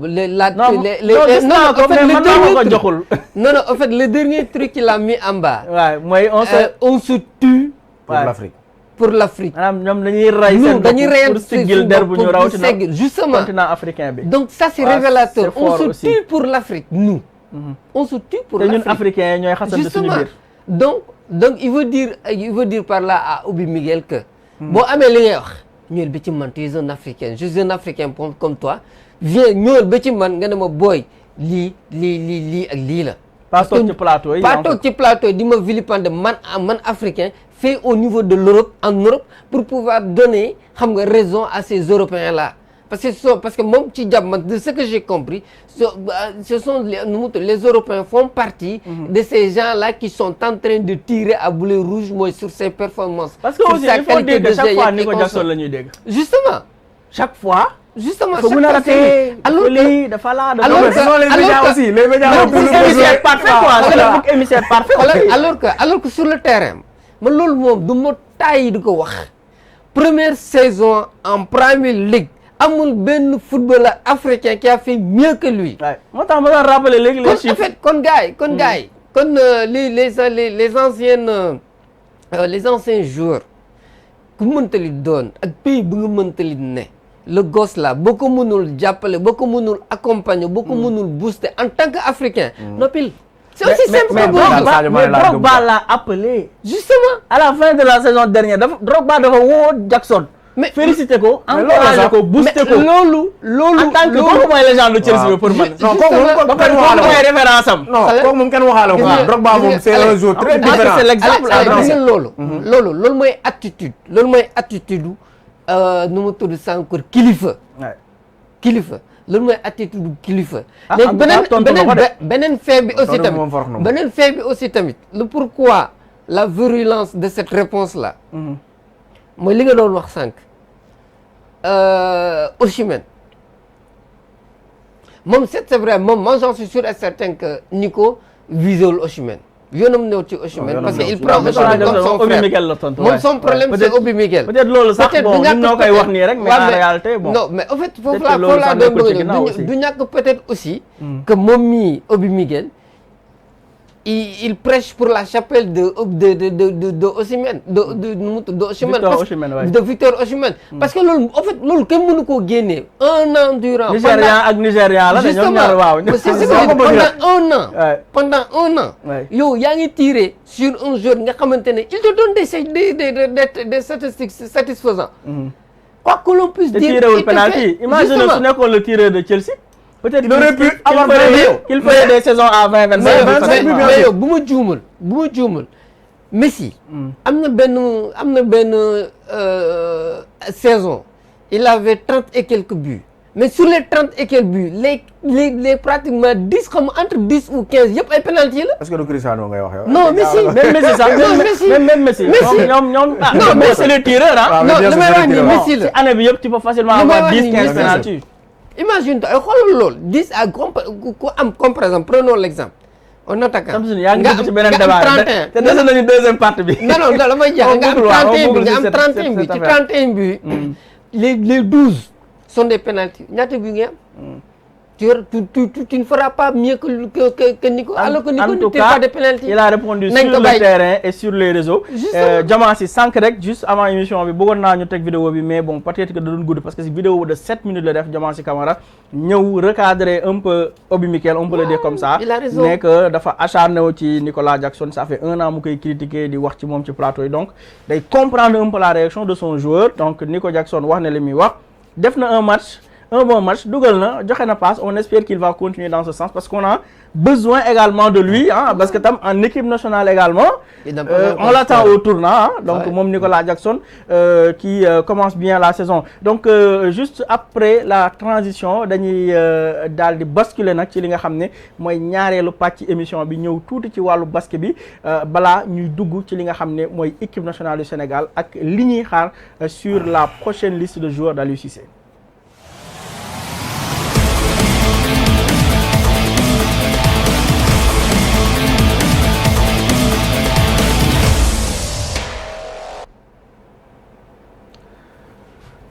non en fait le dernier truc qu'il a mis en bas. waaw mooy on se tue. pour l'Afrique. maanaam ñoom dañuy rey seen bopp pour siggil der bu ñu rawatina justement continent africain bi. donc ça c'est révélateur on se tue pour l'Afrique nous. on se tue pour l'Afrique te ñun africains ñooy xasante suñu biir. donc il veut dire par là à Obi Mikel que. boo amee li ngay wax ñëwal ba ci man tu es un Africain je suis un Africain comme toi viens ñëwal ba ci man nga ne ma booy lii ak lii la. pas toog ci plateau yi pas toog ci plateau yi di ma vilipender man Africain. fait au niveau de l'Europe en Europe pour pouvoir donner xam nga raison à ces Européens là parce que moom ci jàpp man de ce que j'ai compris ce sont les Européens font partie de ces gens là qui sont en train de tirer à boulet rouge mooy sur ses performances. parce que aussi il faut dire que chaque fois Nico Jackson la ñuy dégg. justement chaque fois. justement chaque fois c'est alors que dafa la les médias aussi les médias émissaire parfait quoi émissaire parfait alors que sur le terrain man loolu moom du ma tàyyi di ko wax première saison en Premier League amul benn footballeur africain qui a fait mieux que lui. waaw moo tax ma doon rappeler léegi les chiffres. en fait kon gars yi kon les anciens joueurs ku mëntali doon ak pays bu nga mëntali ne le gosse là boo ko mënul jàppale boo ko mënul accompagner boo ko mënul booster en tant qu'Africain noppil. C'est aussi simple que mais Drogba l'a appelé. Justement. À la fin de la saison dernière Drogba dafa woo Jackson. mais félicité ko encouragé ko boosté ko. loolu en tant que kooku mooy légende de Chelsea pour man. non kooku kenn waxaale ko mooy référence am. non kooku moom kenn waxaale ko Drogba moom c'est un joueur très différent. c'est l'exemple loolu mooy attitude. loolu mooy attitude nu mu tudd sànq kilifa. kilifa. loolu mooy attitude kilifa. beneen fait bi aussi tamit beneen fait bi aussi tamit le pourquoi la virulence de cette réponse là. mooy li nga doon wax sànq. Osimhen moom c'est vrai moom moi j'en suis sûr et certain que Nico viséwul Osimhen yoonam ñëw ci Osimhen parce que il prend Osimhen comme son frère moom son problème c'est Obi Miguel. peut-être loolu sax bon ñun ñoo koy wax nii rek mais en réalité bon. non mais en fait foofu laa doon bëgg du ñàkk peut-être aussi. que moom mii Obi Miguel. il prêche pour la chapelle de Osimhen de Victor Osimhen parce que loolu en fait loolu kenn mënu koo génnee un an durant. Nigérian la ñoom ñaar waaw. pendant un an. yow yaa ngi tiré sur un joueur nga xamante ne il te donne des statistiques satisfaisants. quoi que l'on puisse dire. te tirewul penalty imagine su nekkoon le tireur de Chelsea. peut-être il aurait pu qu'il ferait des saisons à 20-25. mais yow bu ma juumul Messi. am na benn saison il avait 30 et quelques buts mais sur les 30 et quelques buts les pratiquement 10 comme entre 10 ou 15 yëpp ay penalty la. est-ce que du Cristiano ngay wax yow. non Messi même Messi sax même Messi. ñoom non mais c'est le tireur ah. non li may wax ni Messi la. ci année bi yëpp tu peux facilement avoir 10-15 penalty. Imagine toi xoolal loolu 10 à ku am comme par exemple prenons l'exemple un attaquant. yaa ngi dugg ci beneen débat te dese nañu deuxième partie bi. non damay jeex nga am 31 buts ci 31 buts. les 12 sont des penalties ñaata buts nga am. tu ne feras pas mieux que Nico. Alors que Nico ne tire pas de penalty. Il a répondu sur le terrain et sur les réseaux. Diamansi sànq rek juste avant émission bi bëggoon naa ñu teg vidéo bi mais bon peut-être que da doon gudd parce que si vidéo de 7 minutes la def Diamansi Camara ñëw recadrer un peu Obi Mikel on peut le dire comme ça. Il a raison mais que dafa acharné wu ci Nicolas Jackson ça fait 1 an mu koy critiquer di wax ci moom ci plateau yi donc day comprendre un peu la réaction de son joueur donc Nico Jackson wax na li muy wax def na un bon match dugal na joxe na passe on espère qu'il va continuer dans ce sens parce qu'on a besoin également de lui parce que tam en équipe nationale également on l'attend au tournant donc moom Nicolas Jackson qui commence bien la saison donc juste après la transition dañuy daal di basculer nag ci li nga xam ne mooy ñaareelu pàcc émission bi ñëw tuuti ci wàllu basket bi balaa ñuy dugg ci li nga xam ne mooy équipe nationale du Sénégal ak li ñuy xaar sur la prochaine liste de joueurs d'Aliou Cissé.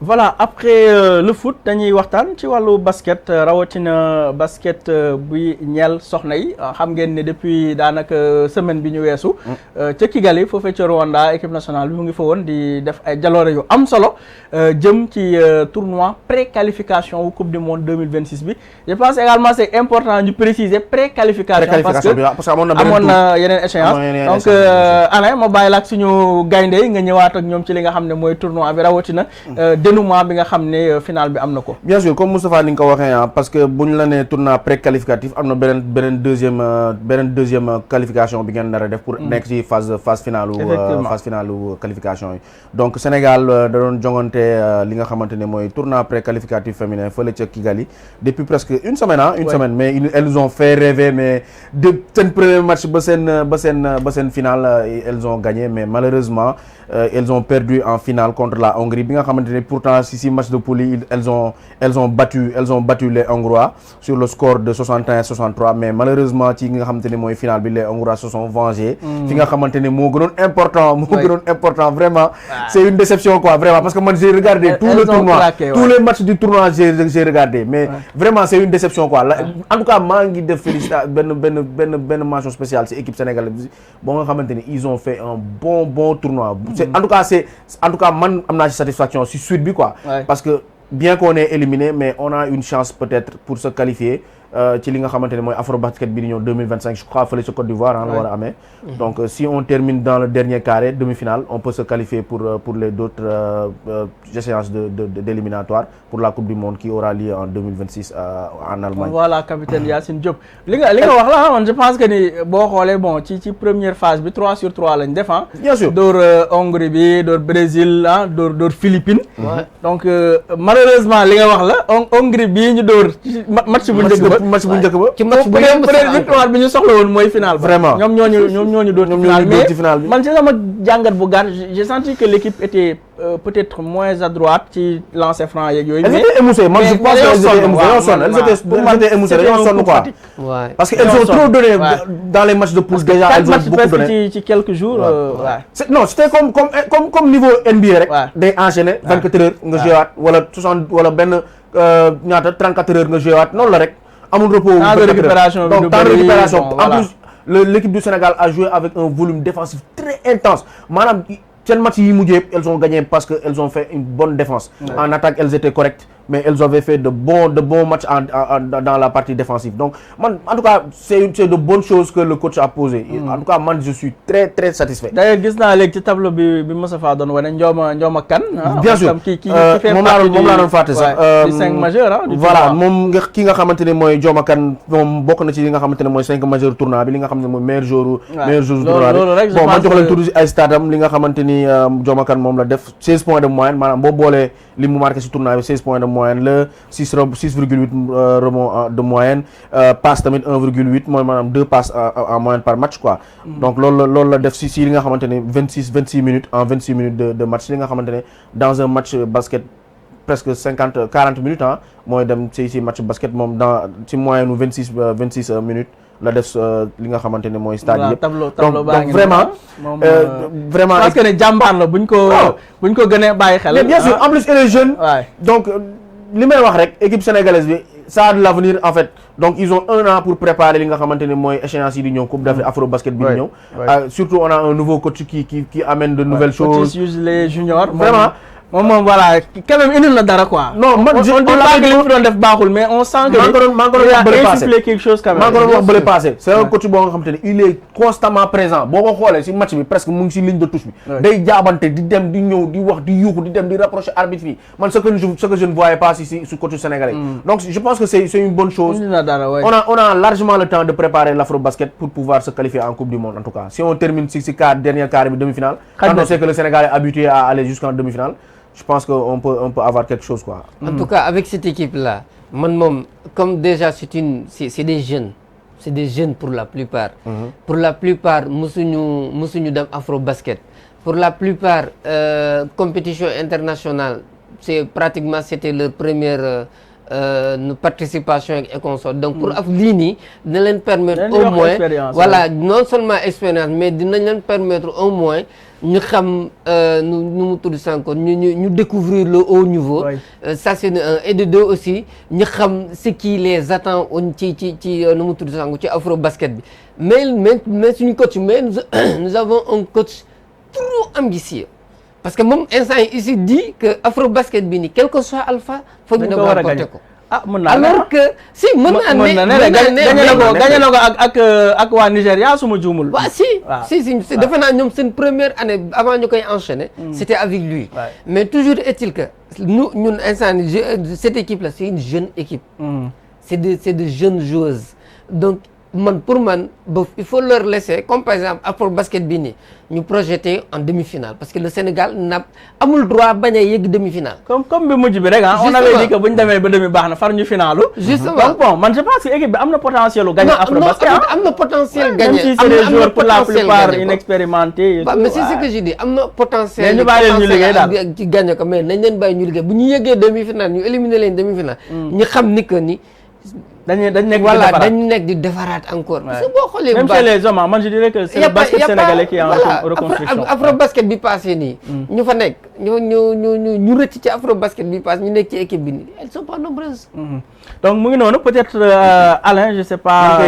Voilà après le foot dañuy waxtaan ci wàllu basket rawatina basket buy ñeel soxna yi xam ngeen ne depuis daanaka semaine bi ñu weesu ca Kigali foofee ca Rwanda équipe nationale bi mu ngi fa woon di def ay jaloore yu am solo jëm ci tournoi pré-qualification wu coupe du monde 2026 bi je pense également c'est important ñu préciser pré-qualification parce que amoon na yeneen échéance donc Alain ma bàyyi la ak suñu gaynde yi nga ñëwaat ak ñoom ci li nga xam ne mooy tournoi bi rawatina dénouement bi nga xam ne final bi am na ko. bien sûr comme Moustapha ni nga ko waxee parce que bu ñu la nee tournoi pré-qualificatif am na beneen deuxième qualification bi ngeen nar a def pour nekk ci phase finale qualification yi donc Sénégal da doon jongante li nga xamante ne mooy tournoi pré-qualificatif féminin fële ca Kigali depuis presque une semaine mais elles ont fait rêver mais de seen premier match ba seen finale elles ont gagné mais malheureusement elles ont perdu en finale contre la Hongrie bi nga xamante ne pour pourtant si match de poule yi elles ont battu les Hongrois sur le score de 61-63 mais malheureusement ci nga xamante ne mooy finale bi les Hongrois se sont vengés. fi nga xamante ne moo gënoon important vraiment. C'est une déception quoi vraiment parce que man j'ai regardé tout le tournoi tous les matchs du tournoi j'ai regardé mais vraiment c'est une déception quoi en tout cas maa ngi def félicité benn mention spéciale ci équipe sénégalaise boo nga xamante ne ils ont fait un bon tournoi. En tout cas man am naa ci satisfaction ci suite bi quoi. Parce que bien qu'on est éliminé mais on a une chance peut-être pour se qualifier ci li nga xamante ne mooy Afrobasket bi di ñëw 2025 je crois fële ci Côte d'Ivoire la war a amee. Donc si on termine dans le dernier carré demi-finale on peut se qualifier pour les d'autres échéances d'éliminatoire pour la Coupe du Monde qui aura lieu en 2026 en Allemagne. Voilà capitaine Yacine Diop li nga wax la man je pense que ni boo xoolee bon ci première phase bi 3-sur-3 lañ def bien sûr door Hongrie bi door Brésil door Philippines. Donc malheureusement li nga wax la Hongrie bii ñu door ci match bu njëkk ba. ci match bu yomb victoire bi ñu soxla woon mooy final ba. Vraiment ñoom ñooñu doon ci final bi man ci sama jàngat bu gàtt j'ai senti que l'équipe était peut-être moins adroite ci lancer franc yeeg yooyu. Elles étaient émoussées, moi je pense qu'elles étaient émoussées, dañoo sonn quoi. Parce que elles ont trop donné dans les matchs de poule déjà, elles ont beaucoup donné. ci quelques jours. Non, c'était comme niveau NBA rek. Day enchaîner 24 heures nga joué waat wala 60 wala benn ñaata 34 heures nga joué waat noonu la rek. Amul repos temps de récupération donc temps de récupération en plus l'équipe du Sénégal a joué avec un volume défensif très intense maanaam seen match yi mujjee elles ont gagné parce que elles ont fait une bonne défense. En attaque elles étaient correctes mais elles avaient fait de bons matchs dans la partie défensive donc man en tout cas c'est de bonnes choses que le coach a posé. En tout cas man je suis très satisfait. D'ailleurs gis naa léegi ci tableau bi Moustapha doon wane Ndioma Kane. bien sûr moom laa doon fàtte sax. du 5 majeur voilà moom ki nga xamante ne mooy Ndioma Kane moom bokk na ci li nga xamante ne mooy 5 majeur tournoi bi li nga xam ne mooy meilleur joueur tournoi bi bon man jox leen tuuti ay stade am li nga xamante ni Ndioma Kane moom la def 16 points de moyenne maanaam boo boolee li mu marqué ci tournoi bi 16 points de moyenne le 6,8 rebond de moyenne passe tamit 1,8 mooy maanaam 2 passes en moyenne par match quoi. Donc loolu la def si li nga xamante ne 26 minutes en 26 minutes de match li nga xamante ne dans un match basket presque 40 minutes mooy dem ci match basket moom ci moyenne nu 26 minutes la def li nga xamante ne mooy stade yëpp. tableau baa ngi vraiment parce que ne jàmbaar la buñ ko gënee bàyyi xel. mais bien sûr en plus elle est jeune. Donc li may wax rek équipe sénégalaise bi ça a de l'avenir en fait donc ils ont 1 an pour préparer li nga xamante ne mooy échéance yi di ñëw Coupe d'Afrique Afrobasket bi di ñëw. Surtout on a un nouveau coach qui amène de nouvelles choses. les juniors vraiment. moom voilà quand même indil na dara quoi. Non man on dit pas que li mu doon def baaxul mais on sent que. maa ngi doon wax insufflé quelque chose quand même. maa ngi doon wax bële passé c'est un coach boo nga xamante ne il est constamment présent boo ko xoolee ci match bi presque mu ngi ci ligne de touche bi. day jaabante di dem di ñëw di wax di yuuxu di dem di rapprocher arbitre yi man ce que je ne voyais pas ci coach sénégalais. Donc je pense que c'est une bonne chose. On a largement le temps de préparer l'Afrobasket pour pouvoir se qualifier en Coupe du Monde en tout cas si on termine ci dernier quart bi demi-finale. Quand on sait que le Sénégal est habitué à aller jusqu'en demi-finale. Je pense qu'on peut avoir quelque chose quoi. En tout cas avec cette équipe là man comme déjà c'est des jeunes. C'est des jeunes pour la plupart. Pour la plupart musuñu dem Afrobasket. Pour la plupart compétition internationale c'était leur première participation et consort donc pour lii nii dina leen permettre au moins voilà non seulement expérience mais dinañ leen permettre au moins ñu xam nu mu tudd sànq ñu découvrir le haut niveau. Ça c'est un et de deux aussi ñu xam ce qui les attend ci nu mu tudd sànq ci Afrobasket bi mais suñu coach mais nous avons un coach trop ambitieux. Parce que moom instant yi ici dit que Afrobasket bi nii quel que soit alpha foog ñu dem remporter ko. mën naa alors que si mën naa ne gagné na ko ak waa Nigéria su ma juumul. waaw si defe naa ñoom seen première année avant ñu koy enchaîner. c'était avec lui. Mais toujours est-il que ñun instant cette équipe là c'est une jeune équipe. C'est de jeunes joueuses donc pour man il faut leur laisser comme par exemple Afro basket bii nii ñu projeté en demi-finale parce que le Sénégal amul droit bañ a yegg demi-finale. comme bi mujj bi rek on avait dit que bu ñu demee ba demi baax na far ñu finalu. justement donc bon man je pense que équipe bi am na potentiel lu gagner Afro basket. am na potentiel gagner. même si c'est des joueurs pour la plupart inexpérimentés. mais c'est ce que je dis am na potentiel. ñu bàyyi leen ñu liggéey daal ci gagner ko mais nañ leen bàyyi ñu liggéey bu ñu yeggee demi-finale ñu éliminer leen demi-finale. ñu xam ni que ni. dañ nekk di defaraat encore. parce que boo xoolee même chez les hommes man je dirais que c'est le basket sénégalais qui est en reconstruction. afro basket bi passé nii. ñu fa nekk ñu rëcc ci afro basket bi passé ñu nekk ci équipe bi nii elles sont pas nombreuses. donc mu ngi noonu peut-être Alain je sais pas.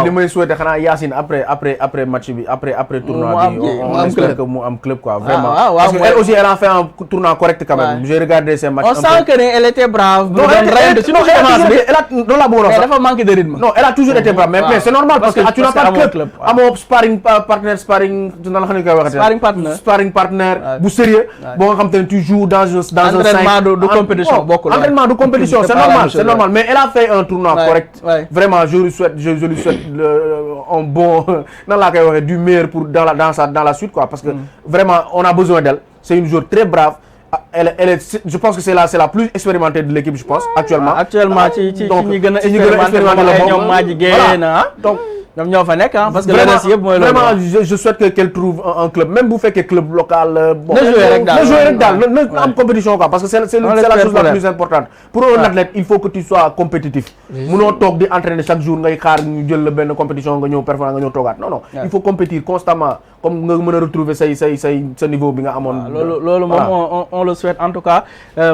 li may souhaiter xanaa Yacine après match bi après tournoi bi on espère que mu am club quoi vraiment. parce que elle aussi elle a fait un tournoi correct quand même. j'ai regardé ses matchs. on sent que elle était brave. mais dafa manqué de rythme. non elle a toujours été brave mais c'est normal parce que tu n'as pas de club amoo sparring partner sparring partner bu sérieux boo nga xam te ne tu joues dans un entraînement de compétition bokkul entraînement de compétition c'est normal mais elle a fait un tournoi correct vraiment je lui souhaite un bon nan laa koy waxee du meilleur pour dans la suite quoi parce que vraiment on a besoin d'elle c'est une joueuse très brave. Elle est, je pense que c'est la plus expérimentée de l'équipe, je pense, actuellement. ci ñi gën a expérimenté la ñoom Madji Guèye donc ñoom ñoo fa nekk parce que le reste yëpp mooy loolu. vraiment je souhaite qu'elle trouve un club même bu fekkee club local. bon na jouer rek daal na am compétition quoi parce que c'est la chose la plus importante. pour un athlète il faut que tu sois compétitif. munoo toog di entraîner chaque jour ngay xaar ñu jël la benn compétition nga ñëw performant nga ñëw toogaat non il faut compétir constamment comme nga mën a retrouver sa niveau bi nga amoon. loolu moom on le souhaite en tout cas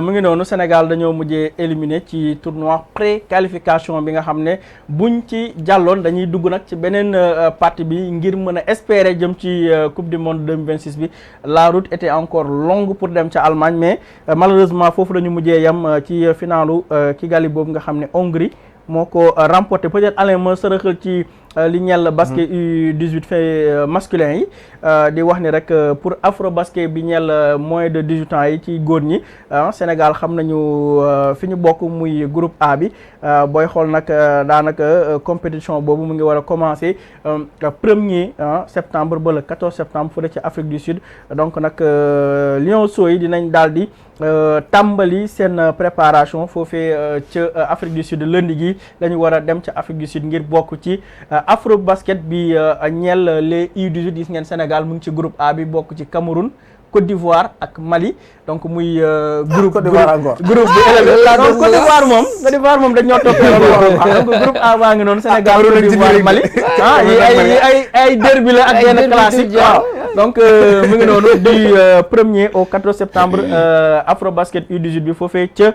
mu ngi noonu Sénégal dañoo mujjee éliminé ci tournoi pré-qualification bi nga xam ne buñ ci jàlloon dañuy dugg nag ci beneen partie bi ngir mën a espérer jëm ci coupe du monde 2026 bi la route était encore longue pour dem ca Allemagne mais malheureusement foofu dañu mujjee yam ci finalu Kigali boobu nga xam ne Hongrie moo ko remporté peut-être Alain ma sërëxal ci li ñeel basket U18 fait masculin yi di wax ni rek pour afro basket bi ñeel moins de 18 ans yi ci góor ñi Sénégal xam nañu fi ñu bokk muy groupe A bi booy xool nag daanaka compétition boobu mu ngi war a commencer 1er septembre ba le 14 septembre fële ci Afrique du Sud donc nag Lionceaux yi dinañ daal di tàmbali seen préparation foofee ca Afrique du Sud lundi gi la ñu war a dem ca Afrique du Sud ngir bokk ci afro basket bi ñeel les U18 gis ngeen Sénégal mu ngi ci groupe A bi bokk ci Cameroun Côte d'Ivoire ak Mali donc muy groupe bi élevé donc Côte d'Ivoire moom dañoo toppee donc groupe A baa ngi noonu Sénégal Côte d'Ivoire ak Mali yi ay derby la ak yenn classique waaw donc mu ngi noonu du 1er au 14 septembre afro basket U18 bi foofee ca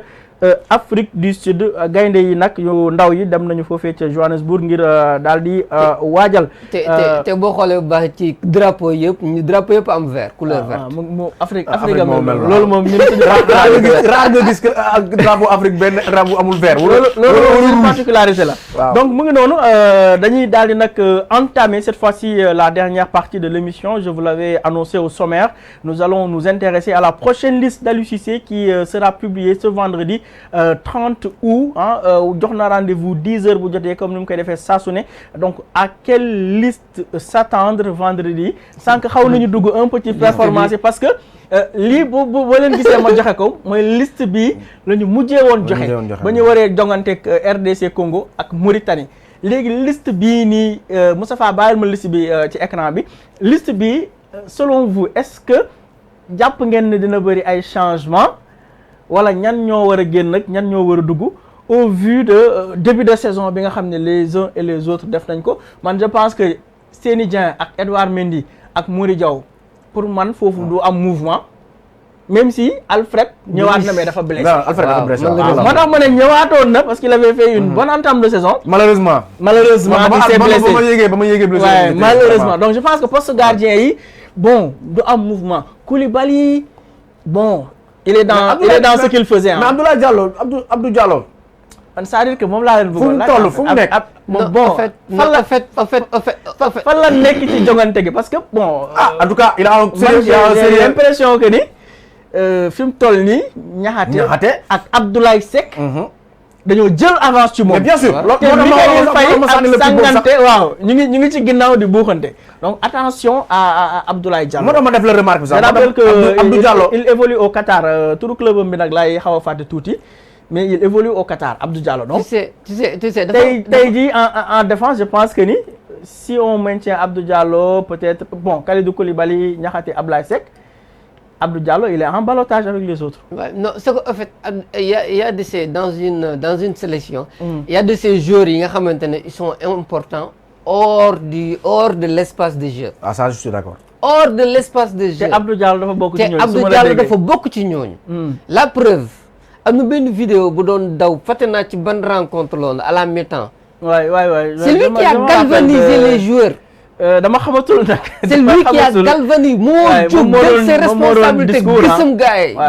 Afrique du Sud gaynde yi nag yu ndaw yi dem nañu foofee ca Johannesburg ngir daal di waajal. te boo xoolee bu baax ci drapeau yëpp am vert couleur verte. mu Afrique moom loolu moom ñun suñu raar nga gis que drapeau Afrique benn drapeau amul vert. loolu particularité la. donc mu ngi noonu dañuy daal di nag entamer cette fois-ci la dernière partie de l'émission je vous l'avais annoncé au sommaire nous allons nous intéresser à la prochaine liste d'Aliou Cissé qui sera publiée ce vendredi 30 août jox na rendez-vous 10 heures bu jotee comme ni mu koy defee saa su ne donc à quelle liste s'attendre vendredi sànq xaw nañu dugg un peu ci performance parce que lii boo leen gisee ma joxe ko mooy liste bi la ñu mujjee woon joxe ba ñu waree jonganteeg RDC Congo ak Mauritanie léegi liste bii nii Moustapha bàyyil ma liste bi ci écran bi liste bi selon vous est-ce que jàpp ngeen ne dina bëri ay changements wala ñan ñoo war a génn nag ñan ñoo war a dugg au vu de début de saison bi nga xam ne les uns et les autres def nañ ko man je pense que Seny Dieng ak Edouard Mendy ak Mory Diaw pour man foofu du am mouvement même si Alfred ñëwaat na mais dafa blessé. Alfred dafa blessé moo tax ma ne ñëwaatoon na parce qu'il avait fait une bonne entame de saison. malheureusement il s'est blessé ba ma yéegee blessé ouais, malheureusement donc je pense que poste gardien yi bon du am mouvement Koulibaly bon. il est dans ce qu'il faisait mais Abdoulaye Diallo Abdou Diallo. c'est-à-dire que moom laa leen bëggoon fu mu toll fu mu nekk. bon fan la nekk ci jongante gi parce que bon. en tout cas il a j'ai l'impression que ni fi mu toll nii. Niakhaté ak Abdoulaye Seck. dañoo jël avance ci moom. mais bien sûr te Mikayil Faye ak Sangante waaw ñu ngi ci ginnaaw di buuxante donc attention à Abdoulaye Diallo. moo tax ma def la remarque bi sax. je rappelle que Abdou Diallo il évolue au Qatar turu club bi nag laay xaw a fàtte tuuti mais il évolue au Qatar Abdou Diallo donc. tu sais tey jii en défense je pense que ni si on maintient Abdou Diallo peut-être bon Kalidou Koulibaly Niakhaté Ablaye Seck Abdou Diallo il est en ballottage avec les autres. Ouais, non c'est qu'en fait il y a de ces dans une sélection. Il y a de ces joueurs yi nga xamante ne ils sont importants hors de l'espace de jeu. ah ça je suis d'accord. hors de l'espace de jeu. te Abdou Diallo dafa bokk ci ñooñu. te Abdou Diallo dafa bokk ci ñooñu. la preuve am na benn vidéo bu doon daw fàtte naa ci ban rencontre loolu à la mi-temps. waay c'est lui qui a galvanisé les joueurs. dama xamatul nag. c'est lui qui a galvanisé moo jóg jël ses responsabilités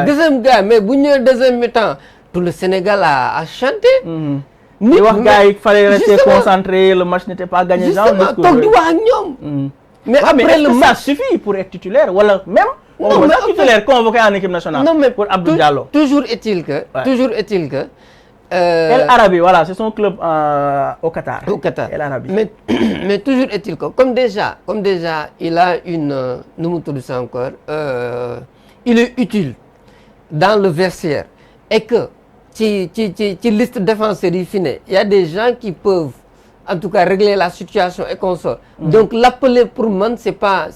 gisam gars mais bu ñëwee deuxième mi-temps tout le Sénégal a chanté. di wax gars yi fallait rester concentré le match n'était pas gagné. justement toog di wax ak ñoom. mais après le match ça suffit pour être titulaire wala même. non mais titulaire convoqué en équipe nationale. non mais pour Abdou Diallo. toujours est-il que. El Arabi voilà c'est son club au Qatar. El Arabi mais toujours est-il que comme déjà il a une nu mu tudd ça encore il est utile dans le vestiaire et que ci liste défenseurs yi fi ne il y a des gens qui peuvent en tout cas régler la situation et consort. Donc l'appeler pour man c'est pas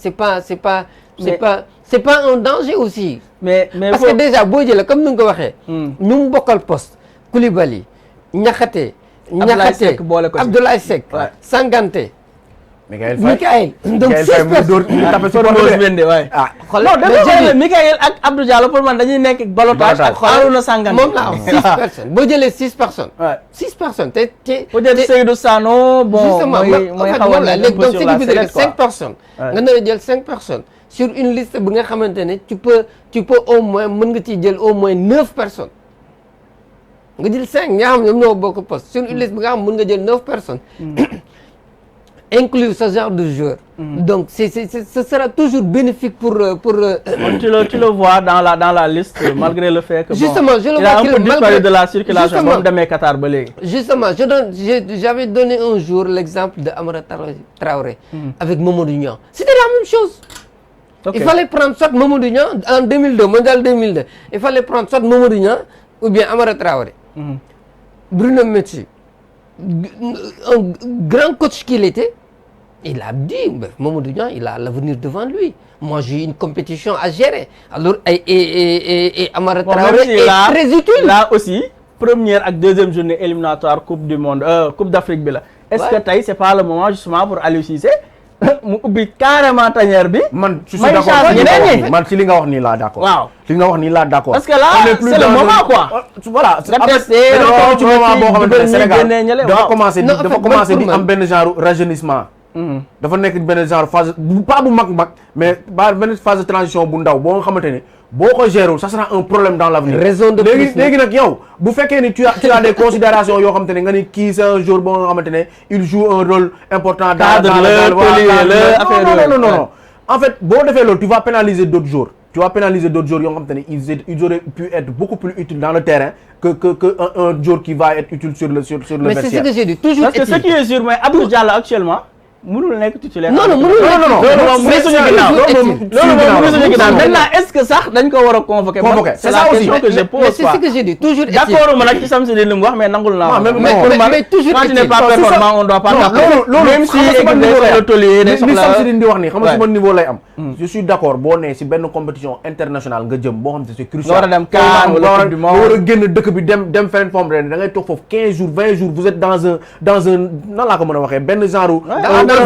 un danger aussi. mais parce que déjà boo jëlee comme ni nga ko waxee. ñu mu bokkal poste. Koulibaly Niakhaté Abdoulaye Seck Sangante Mikayil donc 6 personnes Mikayil ak Abdou Diallo pour man dañuy nekk ballottage ak Arouna Sangante moom la am 6 personnes boo jëlee 6 personnes 6 personnes te peut-être Seydou Sano bon mooy xaw a léegi donc ce qui veut dire 5 personnes nga nar a jël 5 personnes sur une liste bi nga xamante ne tu peux au moins mën nga ciy jël au moins 9 personnes nga jël 5 nga xam ñoom ñoo bokk poste sur une liste bi nga xam mën nga jël 9 personnes inclure ce genre de joueur. Donc ce sera toujours bénéfique pour tu le vois dans la liste malgré le fait que justement je le vois il a un peu disparu de la circulation moom demee Qatar ba léegi. Justement j'avais donné un jour l'exemple de Amara Traoré avec Mamadou Niang. C'était la même chose. Okay. Il fallait prendre soit Mamadou Niang en 2002 mondial 2002 il fallait prendre soit Mamadou Niang ou bien Amara Traoré. Bruno Metsu un grand coach qu'il était. Il a dit, Mamadou Niang, il a l'avenir devant lui. Moi, j'ai une compétition à gérer. Alors, et Amara Traoré est très utile. Là aussi, première et deuxième journée éliminatoire Coupe du Monde, Coupe d'Afrique bi la. Est-ce que tey c'est pas le moment justement pour Aliou Cissé mu ubbi carrément tanière bi. man je suis d'accord man ci li nga wax nii laa d'accord. waaw li nga wax nii laa d'accord. parce que là c'est le moment quoi. voilà dañoo ci moment boo xamante ne Sénégal dafa commencé di am benn genre rajeunissement. dafa nekk benn genre phase pas bu mag mais benn phase de transition bu ndaw boo nga xamante ne boo ko géré ça sera un problème dans l'avenir. raison de plus léegi nag yow bu fekkee ni tu as des considérations yoo xamante ne nga ni kii c'est un joueur boo nga xamante ne il joue un rôle important. non en fait boo defee loolu tu vas pénaliser d'autres joueurs. Tu vas pénaliser d'autres joueurs yoo xamante ne ils auraient pu être beaucoup plus utiles dans le terrain que un joueur qui va être utile sur le vestiaire. Mais c'est ce que j'ai dit toujours. Parce que ce qui est sûr mooy Abdou Diallo actuellement. mënul nekk titulaire. non loolu maintenant est-ce que sax dañ ko war a convoquer. c'est ça aussi que je pose. Mais c'est ce que j'ai dit toujours. d'accord ma nag ci Samsidine li mu wax mais nangul naa. mais toujours quand tu n'es pas performant on doit pas. loolu même si le taulier day soxla li Samsidine di wax nii xam nga si ban niveau lay am. je suis d'accord boo nee si benn compétition internationale nga jëm boo xam ne c'est crucial. nga war a dem CAN wala Coupe du Monde nga war a génn dëkk bi dem feneen forme ren da ngay toog foofu 15 jours 20 jours vous êtes dans un nan laa ko mën a waxee benn genre. benn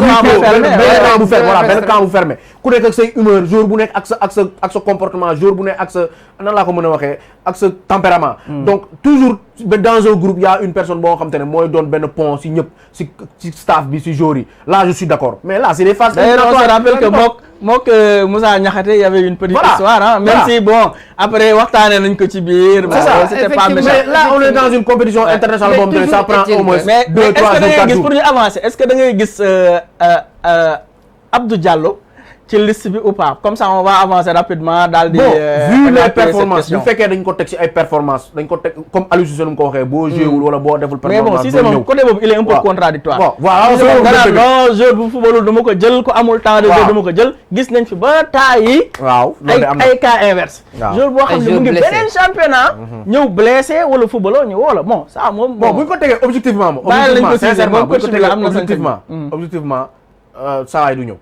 camp bu fermé ku nekk ak say humeur jour bu nekk ak sa comportement jour bu nekk ak sa nan laa ko mën a waxee ak sa tempérament. donc toujours dans un groupe y a une personne boo xam te ne mooy doon benn pont si ñëpp si staff bi si joueurs yi là je suis d'accord mais là c'est des phases. d'ailleurs on se rappelle que mook Moussa Niakhaté y avait une petite histoire hein même si bon après waxtaanee nañ ko ci biir. c'est ça c'était pas méchant. mais là on est dans une compétition internationale boo xam ne ça prend au moins 2-3 jours 4 jours. pour ñu avancer est-ce que da ngay gis Abdou Diallo ci liste bi ou pas comme ça on va avancer rapidement daal di. bon vu les performances bu fekkee dañ ko teg ci ay performances dañ ko teg comme Aliou Cissé nu mu ko waxee boo jouéwul wala boo deful mais bon performance si c'est moom côté boobu il est un peu contradictoire. bon voilà non joueur bu footballul dama ko jël ko amul temps de jeu dama ko jël gis nañ fi ba temps yi waaw ay cas inverse joueur boo xam ne mu ngi beneen championnat ñëw blessé wala footballoo ñu woo la bon ça moom bon bu ñu ko tegee objectivement moom sincèrement bu ñu ko tegee objectivement saa waay du ñëw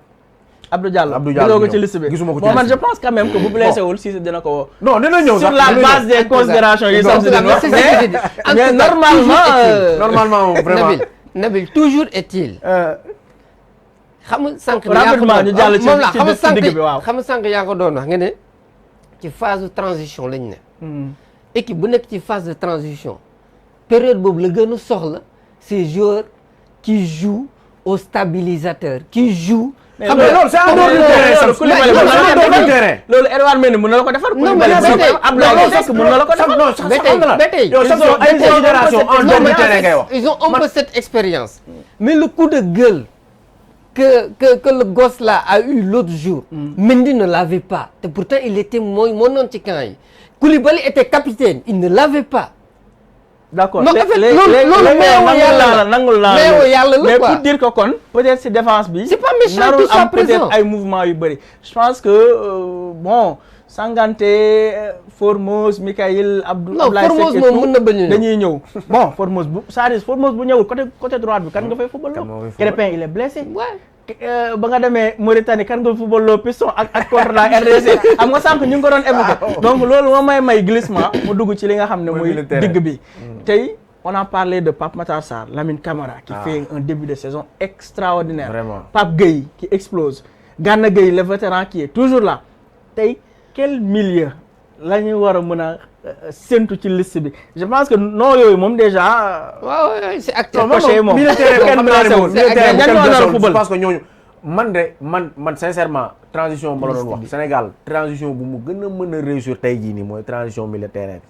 Abdou Diallo gisoo ko ci liste bi gisuma ko ci bon man je pense quand même que bu blessé wul Cissé dina ko woo. non dina ñëw sax sur la base des considérations yi sam si dina wax mais normalement vraiment Nabil toujours est-il xam nga sànq rapidement ñu jàll ci digg bi waaw xam nga sànq yaa ko doon wax nga ne ci phase de transition lañ ne équipe bu nekk ci phase de transition période boobu la gën a soxla ces joueurs qui jouent au stabilisateur qui jouent xam nga loolu c'est en dehors du terrain loolu Edouard Mendy mën na la ko defar. non mais Abdoulaye Seck mën na la ko defar. non sax ba tey yow sax ay considération en dehors du terrain ngay wax. ils ont un peu cette expérience. mais le coup de gueule que le gosse là a eu l'autre jour. Mendy ne l'avait pas te pourtant il était moo noon ci camp yi. Koulibaly était capitaine il ne l'avait pas. d'accord donc en fait loolu nangul naa mais pour dire que kon peut-être si défense bi c'est pas méchant tout ça présent peut-être ay mouvements yu bëri je pense que bon Sanganté Formose Mikayil Abdoulaye Seck Formose moom mën na bañ a dañuy ñëw bon Formose bu c'est-à-dire Formose bu ñëwul côté droite bi kan nga fay football loo Crépin il est blessé ba nga demee Mauritanie kan nga football loo Piston ak contre la RDC xam nga sànq ñu ngi ko doon évoqué donc loolu moo may glissement mu dugg ci li nga xam ne muy digg bi tey on a parlé de Pape Matar Sarr, Lamine Camara qui fait un début de saison extraordinaire. Vraiment. Pape Gueye qui explose. Gana Gueye le vétéran qui est toujours là. Tey quel milieu la ñu war a mën a séntu ci liste bi je pense que non yooyu moom déjà. waaw c'est acteur coché moom je pense que ñooñu man sincèrement transition ma la doon wax Sénégal transition bu mu gën a mën a réussir tey jii nii mooy transition militaire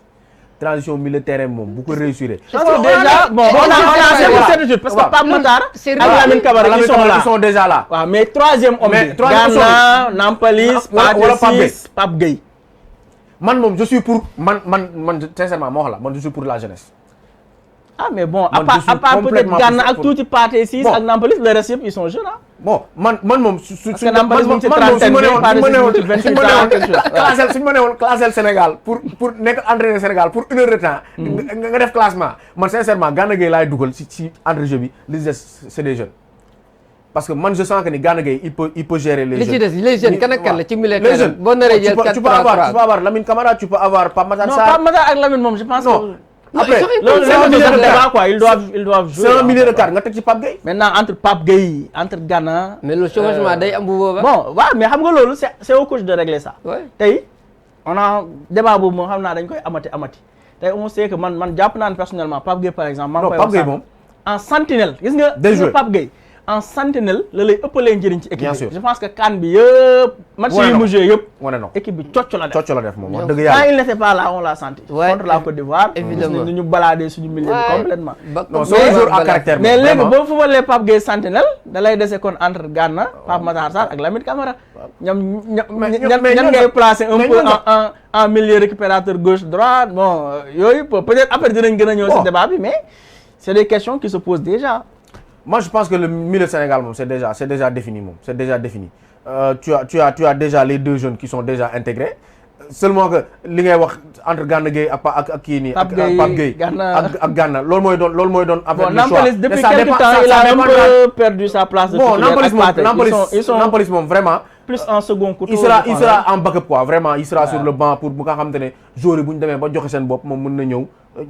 transition militaire moom bu ko réussir. parce que déjà bon on a certitude parce que Pape Matar ak Lamine Camara ils sont déjà là. waaw mais troisième homme bi. Gana Nampalys Pape Gueye. man moom je suis pour man sincèrement ma wax la man je suis pour la jeunesse. ah mais bon à part peut-être Gana ak tuuti Pathé Ciss ak Nampalys le reste yëpp ils sont jeunes ah. bon man moom parce que Nampalys moom ci trentaine bi Pathé Ciss suñu ma newoon classé Sénégal pour nekk entraîneur Sénégal pour une heure de temps. nga def classement man sincèrement Gana Gueye laay dugal ci entre-jeu bi li des c'est des jeunes. parce que man je sens que ni Gana Gueye il peut gérer les jeunes. li ci des les jeunes kan ak kan la ci militaire boo naree jël 4-3-3 tu peux avoir Lamine Camara tu peux avoir Pape Matar Sarr. non Pape Matar ak Lamine moom je pense que. après loolu c'est un milieu de débat quoi ils doivent jouer. c'est un milieu de carte nga teg ci Pape Gueye. maintenant entre Pape Gueye entre Gana. mais le changement day am bu boobaa. bon waaw mais xam nga loolu c'est au coach de régler ça. ouais tey on a débat boobu moom xam naa dañ koy amati tey on sait que man jàpp naa ne personnellement Pape Gueye par exemple. non Pape Gueye moom en sentinelle gis nga. Pape Gueye en sentinelle la lay ëppalee njëriñ ci équipe bien bi. sûr je pense que CAN bi yëpp. match yi mu joué yëpp. wane na équipe bi cocc la def moom wax dëgg yàlla. quand il n'était pas là on l'a senti. contre la Côte d'Ivoire. évidemment ñu baladé suñu milieu bi complètement. non c'est un joueur à caractère mais léegi boo footballee Pape Gueye sentinelle da lay dese kon entre Gana Pape Matar Sarr ak Lamine Camara. ñan ngay placer un peu en milieu récupérateur gauche droite bon yooyu peut-être après dinañ gën a ñëw ci débat bi mais c'est des questions qui se posent déjà. Moi, je pense que le milieu Sénégal, c'est déjà défini. C'est déjà défini. Tu as déjà les deux jeunes qui sont déjà intégrés. Seulement que li ngay wax entre Gana Gueye ak kii nii. Pape Gueye ak Gana loolu mooy doon avec le choix. Nampalys depuis quelque temps il a un peu perdu sa place de titulaire. Nampalys moom vraiment. plus en second couteau. il sera en backup quoi vraiment il sera sur le banc pour bu nga xamante ne joueurs yi bu ñu demee ba joxe seen bopp moom mën na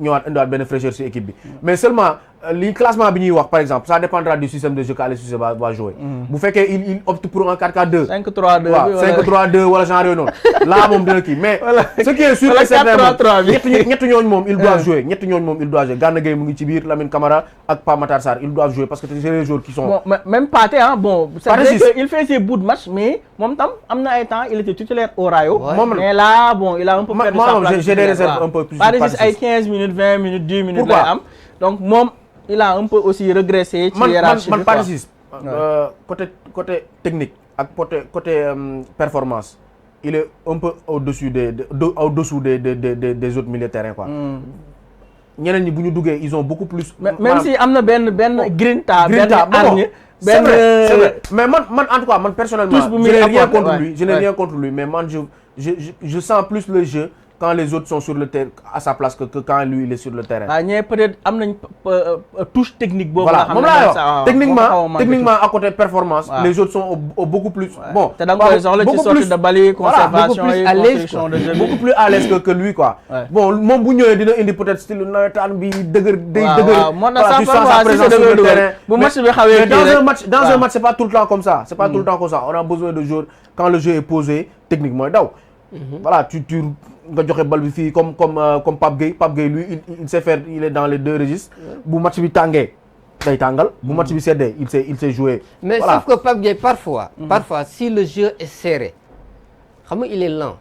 ñëwaat indiwaat benn fraîcheur ci équipe bi. mais seulement li classement bi ñuy wax par exemple ça dépendra du système de jeu qu'Aliou Cissé va jouer. bu fekkee il opte pour un 4-4-2. 5-3-2 waaw 5-3-2 wala genre yooyu noonu. là moom dina kii mais. ce qui est sûr et certain moom ñett ñooñu moom ils doivent jouer Gana Gueye mu ngi ci biir Lamine Camara ak Pape Matar Sarr ils doivent jouer parce que c'est les joueurs qui sont. bon même Pathé c'est vrai que il fait ses bouts de match mais moom tam am na ay temps il était titulaire au Rayo. mais là bon il a un peu perdu sa place. j'ai des réserves un peu plus. ay 15 minutes 20 minutes 10 minutes lay am donc moom il a un peu aussi régressé ci hiérarchie bi man Pathé Ciss côté technique ak côté performance il est un peu au-dessus au-dessous des autres milieux de terrain quoi. ñeneen ñi bu ñu duggee ils ont beaucoup plus. même si am na benn grinta benn hargne c'est vrai mais man en tout cas man personnellement je n'ai rien contre lui mais man je sens plus le jeu quand les autres sont sur le terrain à sa place que quand lui il est sur le terrain. waaw ñee peut-être am nañ touche technique boobu. voilà moom laa wax techniquement à côté performance. les autres sont au beaucoup plus. bon te da nga koy soxla ci sortie de balle yi conservation yi construction de jeu beaucoup plus à l'aise que lui quoi. bon moom bu ñëwee dina indi peut-être style nawetaan bi dëgër. day dëgër waaw moo tax sax parfois si sa dëgër dugal bu match bi xawee kii rek dans un match c'est pas tout le temps comme ça. c'est pas tout le temps comme ça on a besoin de joueurs quand le jeu est posé technique mooy daw. voilà tu nga joxe bal bi fii comme Pape Gueye lui il sait faire il est dans les deux registres. bu match bi tàngee day tàngal bu match bi seddee il sait jouer. mais voilà. Sauf que Pape Gueye parfois si le jeu est serré xam nga il est lent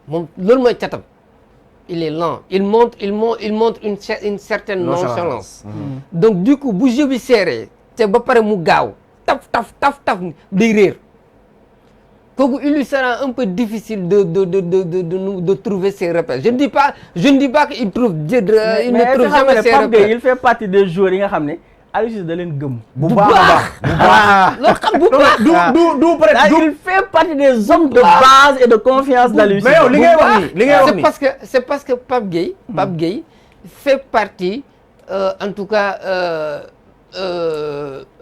moom loolu mooy catam il est lent il montre une certaine nonchalance. donc du coup bu jeu bi serré te ba pare mu gaaw taf day réer. kooku il lui sera un peu difficile de trouver ses repères je ne dis pas qu'il trouve il ne trouve jamais ses repères. il fait partie des joueurs yi nga xam ne Aliou Cissé da leen gëm. bu baax loolu xam bu baax. il fait partie des hommes de base et de confiance d'Aliou Cissé. mais yow li ngay wax nii c'est parce que Pape Gueye fait partie en tout cas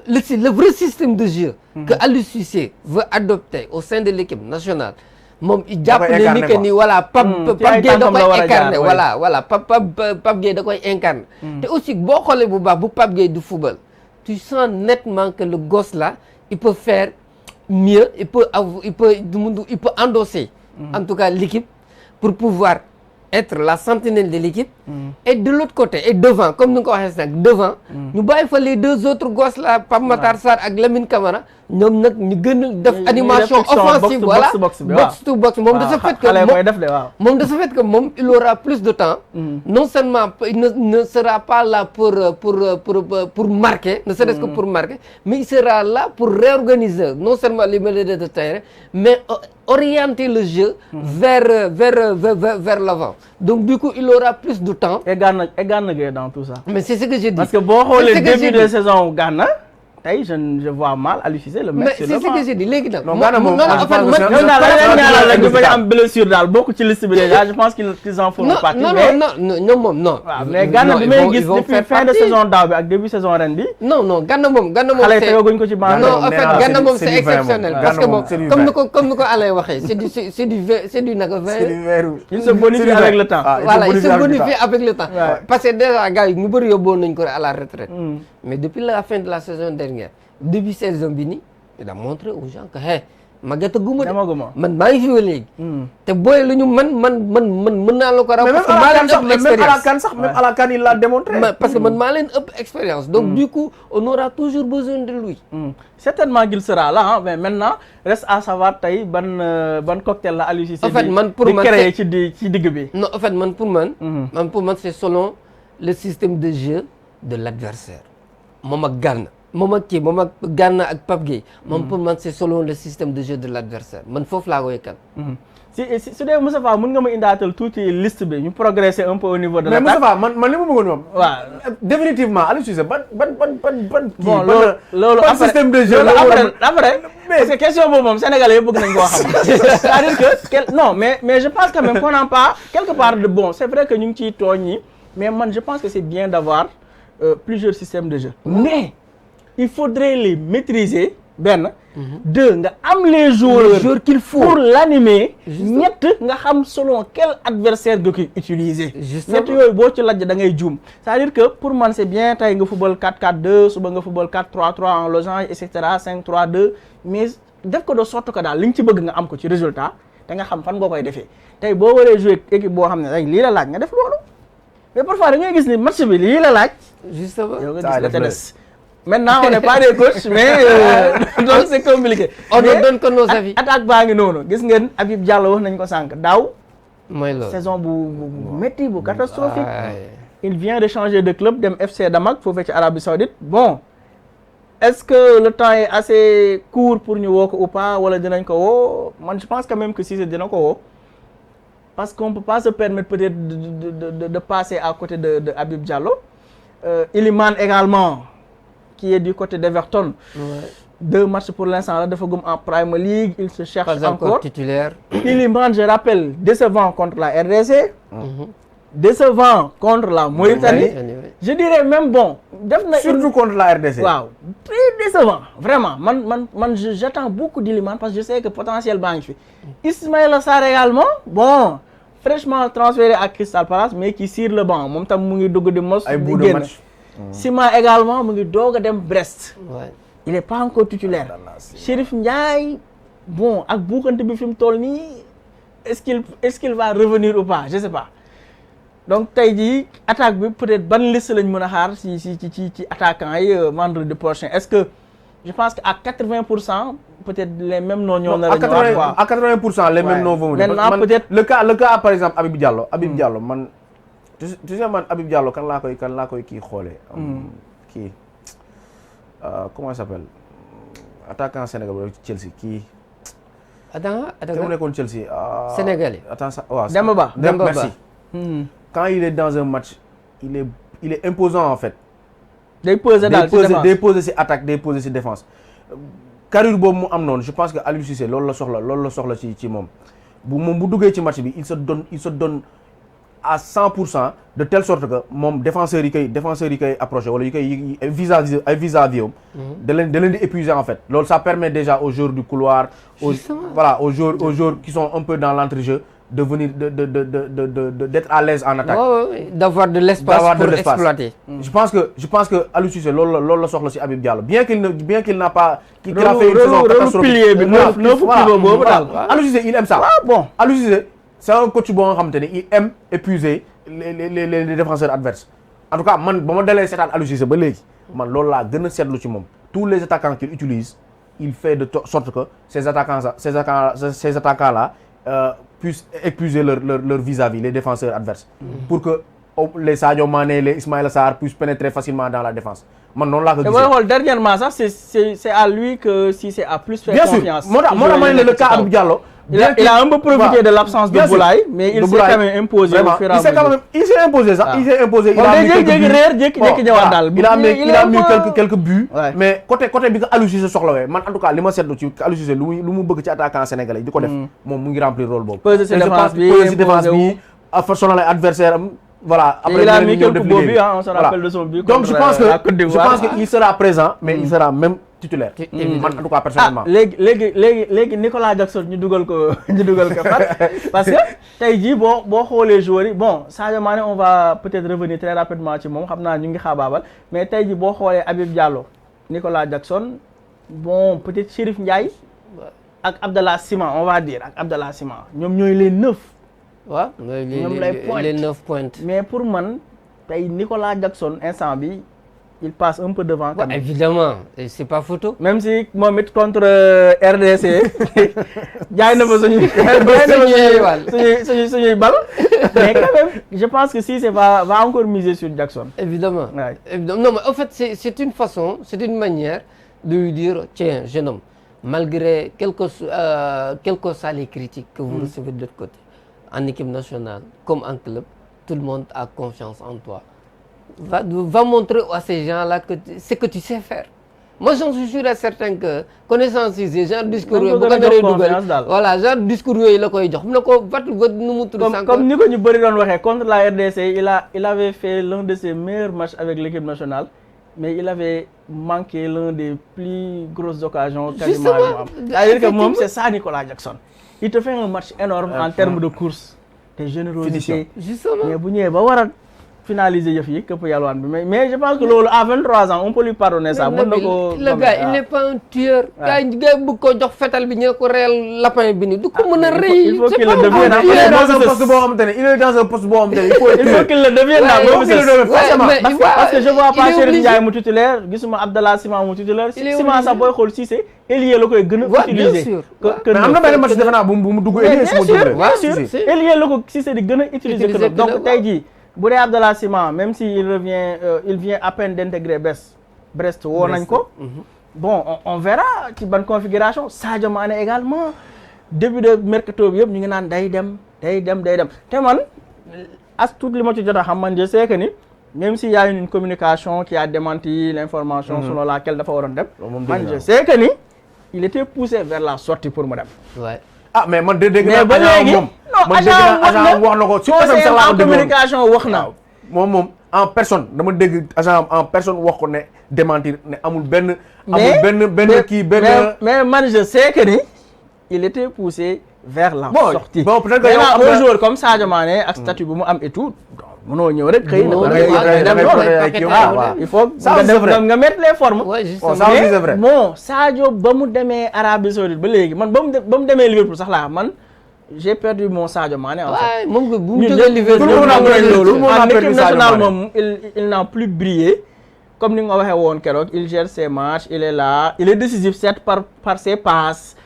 le vrai système de jeu que Aliou Cissé veut adopter au sein de l'équipe nationale moom i jàpp ne ni que ni voilà Pape Gueye da koy incarner voilà Pape Gueye da koy incarner te aussi boo xoolee bu baax bu Pape Gueye du football tu sens nettement que le gosse là il peut faire mieux il peut endosser en tout cas l'équipe pour pouvoir être la sentinelle de l'équipe et de l'autre côté et devant comme ni nga ko waxee nag devant ñu bàyyi fa les deux autres gosses là Pape Matar Sarr ak Lamine Camara ñoom nag ñu gën a def animation offensive voilà box to box moom de ce fait que moom il aura plus de temps non seulement il ne sera pas là pour marquer ne serait-ce que pour marquer mais il sera là pour réorganiser non seulement les milieux de terrain mais orienter le jeu vers l'avant donc du coup il aura plus de temps et Gana Gueye dans tout ça mais c'est ce que je dis parce que boo xoolee début de saison Gana tey je vois mal Aliou Cissé le mettre sur le banc. mais c'est ce que j'ai dit léegi nag. non Gana moom ñu bañ a am blessure daal bokk ci liste bi déjà je pense qu'ils en font partie. non moom non. mais Gana bi may gis depuis fin de saison daaw bi ak début saison ren bi. non Gana moom xale yi tegaguñ ko ci banc. non en fait Gana moom c'est exceptionnel parce que moom comme ni ko Alain waxee c'est du naka vin. il se bonifie avec le temps. voilà il se bonifie avec le temps. parce que déjà gars yi ñu bëri yóbbuwoon nañ ko à la retraite. mais depuis la fin de la saison dernière début saison bi nii il a montré aux gens que màggata guma de man maa ngi fi ba léegi te booy lu ñu man mën naa la ko raw parce que maa leen ëpp expérience même à la CAN il l'a démontré parce que man maa leen ëpp expérience donc du coup on aura toujours besoin de lui certainement qu'il sera là mais maintenant reste à savoir tey ban cocktail la Aliou Cissé en fait man pour man créé ci digg bi non en fait man pour man c'est selon le système de jeu de l'adversaire moom ak Gana ak Pape Gueye moom pour man c'est selon le système de jeu de l'adversaire man foofu laa koy kan si su dee Moustapha mën nga ma indaatal tuuti liste bi ñu progresser un peu au niveau de l'attaque mais Moustapha man li ma bëggoon moom waaw définitivement Aliou Cissé ban bon loolu système de jeu après parce que question boobu moom sénégalais yëpp bëgg nañ koo xam c'est-à-dire que non mais je pense quand même qu'on n'a pas quelque part de bon c'est vrai que ñu ngi ciy tooñ ñi mais man je pense que c'est bien d'avoir plusieurs systèmes de jeu mais il faudrait les maîtriser benn deux nga am les joueurs qu'il faut pour l'animer ñett nga xam selon quel adversaire nga koy utiliser ñett yooyu boo ci lajj da ngay juum c'est-à-dire que pour man c'est bien tey nga football 4-4-2 suba nga football 4-3-3 en losange et cetera 5-3-2 mais def ko de sorte que daal li nga ci bëgg nga am ko ci résultat te nga xam fan nga koy defee tey boo waree jouer équipe boo xam ne rek lii la laaj nga def loolu mais parfois da ngay gis ni match bi lii la laaj justement yow nga gis la ca des maintenant on n'est pas des coachs mais donc c'est compliqué. on donne que nos avis. attaque baa ngi noonu gis ngeen Habib Diallo wax nañ ko sànq daaw. mooy loolu saison bu métti bu catastrophique. il vient de changer de club dem FC Damak foofee ci Arabie Saoudite bon est-ce que le temps est assez court pour ñu woo ko ou pas wala dinañ ko woo man je pense quand même que Cissé dina ko woo parce qu'on peut pas se permettre peut-être de passer à côté de Habib Diallo. Iliman également qui est du côté d'Everton. Ouais. 2 matchs pour l'instant là dafa gum en Premier League, il se cherche pas encore titulaire. Iliman, je rappelle, décevant contre la RDC. Décevant contre la Mauritanie. Je dirais même bon. Surtout contre la RDC. Wow, très décevant, vraiment. J'attends beaucoup d'Iliman parce que je sais que potentiel baa ngi fi. Ismaïla Sarr également, bon, fraîchement transféré à Crystal Palace mais qui sur le banc moom tam mu ngi dugg di mos. ay bout de match. Sima également mu ngi doog a dem Brest. Ouais. Il n'est pas encore titulaire. Chérif Ndiaye, bon, ak buuxante bi fi mu toll nii est-ce qu'il va revenir ou pas, je sais pas. Donc tey jii attaque bi peut-être ban liste lañ mën a xaar ci attaquant yi vendredi prochain. Est-ce que je pense que à 80% peut-être les mêmes noms ñoo nar a ñëwaat quoi. À 80% les mêmes noms vont venir. Maintenant peut-être le cas par exemple Habib Diallo man tu sais man Habib Diallo kan laa koy kii xoolee. Kii comment il s'appelle attaquant sénégalais Chelsea kii. attaquant mu nekkoon Chelsea. Sénégalais. Attends waaw. Demba Ba. Merci. Quand il est dans un match il est imposant en fait. day poser daal ci défense day poser ci attaque day poser ci défense. carrière boobu mu am noonu je pense que Aliou Cissé loolu la soxla ci moom bu duggee ci match bi il se donne à 100% de telle sorte que moom défenseurs yi koy approché wala yi koy vis-à-vis da leen di épuiser en fait. Loolu ça permet déjà aux joueurs du couloir aux joueurs qui sont un peu dans l'entrejeu de venir d'être à l'aise en attaque. Ouais, d'avoir de l'espace pour exploiter. Je pense que Aliou Cissé loolu la soxla ci Habib Diallo bien qu'il n'a pas qu'il a fait une saison catastrophique. Pilier bi neuf kilo boobu daal. Aliou Cissé il aime ça. Bon Aliou Cissé c'est un coach boo nga xamante ne il aime épuiser les défenseurs adverses. En tout cas man ba ma dalee seetaan Aliou Cissé ba léegi man loolu laa gën a seetlu ci moom. Tous les attaquants qu'il utilise il fait de sorte que ces attaquants là puissent épuiser leur vis-à-vis les défenseurs adverses pour que les Sadio Mané les Ismaïla Sarr puissent pénétrer facilement dans la défense man noonu laa ko gisee. booy xool dernièrement sax c'est à lui que Cissé a plus fait confiance. Bien sûr moo tax ma ne le cas Habib Diallo. Il a un peu profité de l'absence de Boulaye mais il s'est quand même imposé au fur et à mesure. Il s'est imposé ça. Il s'est imposé. Il a mis quelques buts. Mais côté bi ko Aliou Cissé soxlawee man en tout cas li ma seetlu ci Aliou Cissé lu mu bëgg ci attaquant sénégalais di ko def moom mu ngi remplir rôle boobu. Poser ci défense bi sonal ay adversaire am. Voilà, après il a mis quelques beaux buts, on se rappelle de son but. Donc je pense qu'il sera présent mais il sera même titulaire. Man en tout cas personnellement. léegi Nicolas Jackson ñu dugal ko fat parce que tey jii boo xoolee joueurs yi bon Sadio Mané on va peut-être revenir très rapidement ci moom xam naa ñu ngi xaabaabal mais tey jii boo xoolee Habib Diallo Nicolas Jackson bon peut-être Chérif Ndiaye ak Abdallah Sima on va dire ak Abdallah Sima ñoom ñooy les 9. waaw les 9 pointes. Mais pour man tey Nicolas Jackson instant bi il passe un peu devant. Ouais, évidemment et c'est pas photo. Même si moom it contre RDC jaay na fa suñuy bal mais quand même je pense que Cissé va encore miser sur Jackson. Évidemment. Ouais. Évidemment. Non mais en fait c'est une façon, c'est une manière de lui dire tiens jeune homme malgré quelles que soient les critiques que vous recevez de l'autre côté. En équipe nationale comme en club tout le monde a confiance en toi va montrer à ces gens-là que ce que tu sais faire. Moi j'en suis sûr et certain que connaissance Cissé genre discours yooyu bu ko naree dugal voilà genre discours yooyu la koy jox mu ne ko nu mu tudd sànq comme ni ko ñu bëri doon waxee contre la RDC il avait fait l'un de ses meilleurs matchs avec l'équipe nationale mais il avait manqué l'un des plus grosses occasions quasiment c'est-à-dire que moom c'est ça Nicolas Jackson. Il te fait un match énorme en termes de course, de générosité. Justement. Mais bu ñëwee ba war a finaliser yëf yi këpp yalwaan bi mais je pense que loolu à 23 ans on peut lui pardonner ça. mën na ko le gars il n'est pas un tueur. gars bëgg ko jox fetal bi ñu ko réel lapin bi ni du ko mën a rëy. il faut qu'il le devienne dans un poste boo xamante ne il est dans un poste boo xamante ne il faut qu'il le devienne parce que je vois pas Chérif Ndiaye mu titulaire gisuma Abdallah Sima mu titulaire Sima sax booy xool Cissé ailier la koy gën a utiliser mais am na benn match defe naa bu mu dugg ailier bien sûr ailier la ko Cissé di gën a utiliser que donc tey jii bu dee Abdallah Sima même si il vient à peine d'intégrer Bes Brest woo nañ ko. Bon on verra ci ban configuration. Sadio Mané également début de mercato bi yëpp ñu ngi naan day dem te man as tout li ma ci jot a xam man je sais que ni même s'il y a une communication qui a démenti l'information selon laquelle dafa waroon dem. man je sais que ni il était poussé vers la sortie pour mu dem. Ouais. ah mais man dégg mais naa ba léegi moom non agent wax na ko ci en communication wax na. moom en personne dama dégg agent en personne wax ko ne démentir ne amul benn. mais mais man je sais que ni il était poussé vers la sortie. bon peut-être que yow un joueur comme Sadio Mané ak statut bu mu am et tout mënoo ñëw rek xëy na il faut nga mettre les formes. c'est vrai bon Sadio ba mu demee Arabie Saoudite ba léegi man ba mu demee Liverpool sax laa man j'ai perdu mon Sadio Mané en fait. moom nga bu mu jógee Liverpool en équipe nationale moom il n'a plus brillé comme ni nga waxee woon keroog il gère ses matchs il est là il est décisif certes par ses passes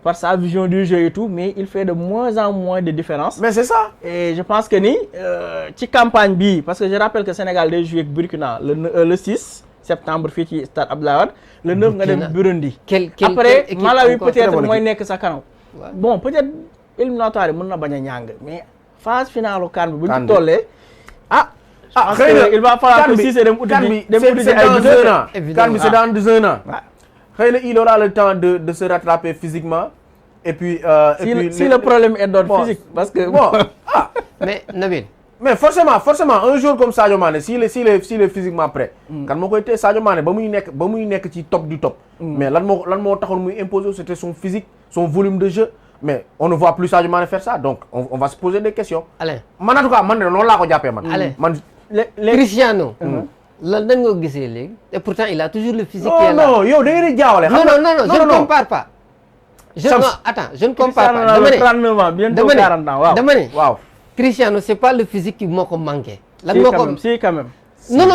par sa vision du jeu et tout mais il fait de moins en moins de différence. mais c'est ça. Et je pense que ni ci campagne bi parce que je rappelle que Sénégal day jouer ak Burkina le 6 septembre fii ci stade Abdoulaye Wade le 9 nga dem Burundi. Après Malawi peut-être mooy nekk sa kanam. Bon peut-être éliminatoire yi mën na bañ a ñàng mais phase finale u CAN bi bu ñu tollee xëy na il va falloir que Cissé dem uti ay CAN bi c'est dans 1 an. xëy na il aura le temps de se rattraper physiquement et puis si le problème est d'ordre physique parce que bon mais Nabil mais forcément un joueur comme Sadio Mané s'il est physiquement prêt kan moo koy téye Sadio Mané ba muy nekk ci top du top mais lan moo taxoon muy imposer c'était son physique son volume de jeu mais on ne voit plus Sadio Mané faire ça donc on va se poser des questions. Alain man en tout cas man de noonu laa ko jàppee man. Alain man Cristiano. lan dañ nga gisee léegi et pourtant il a toujours le physique. non yow da ngeen di jaawale. non je ne compare pas. je ne compare pas dama ne 39 ans bientôt 40 ans waaw dama ne waaw. Cristiano c'est pas le physique qui moo ko manqué. lan moo ko si quand même. non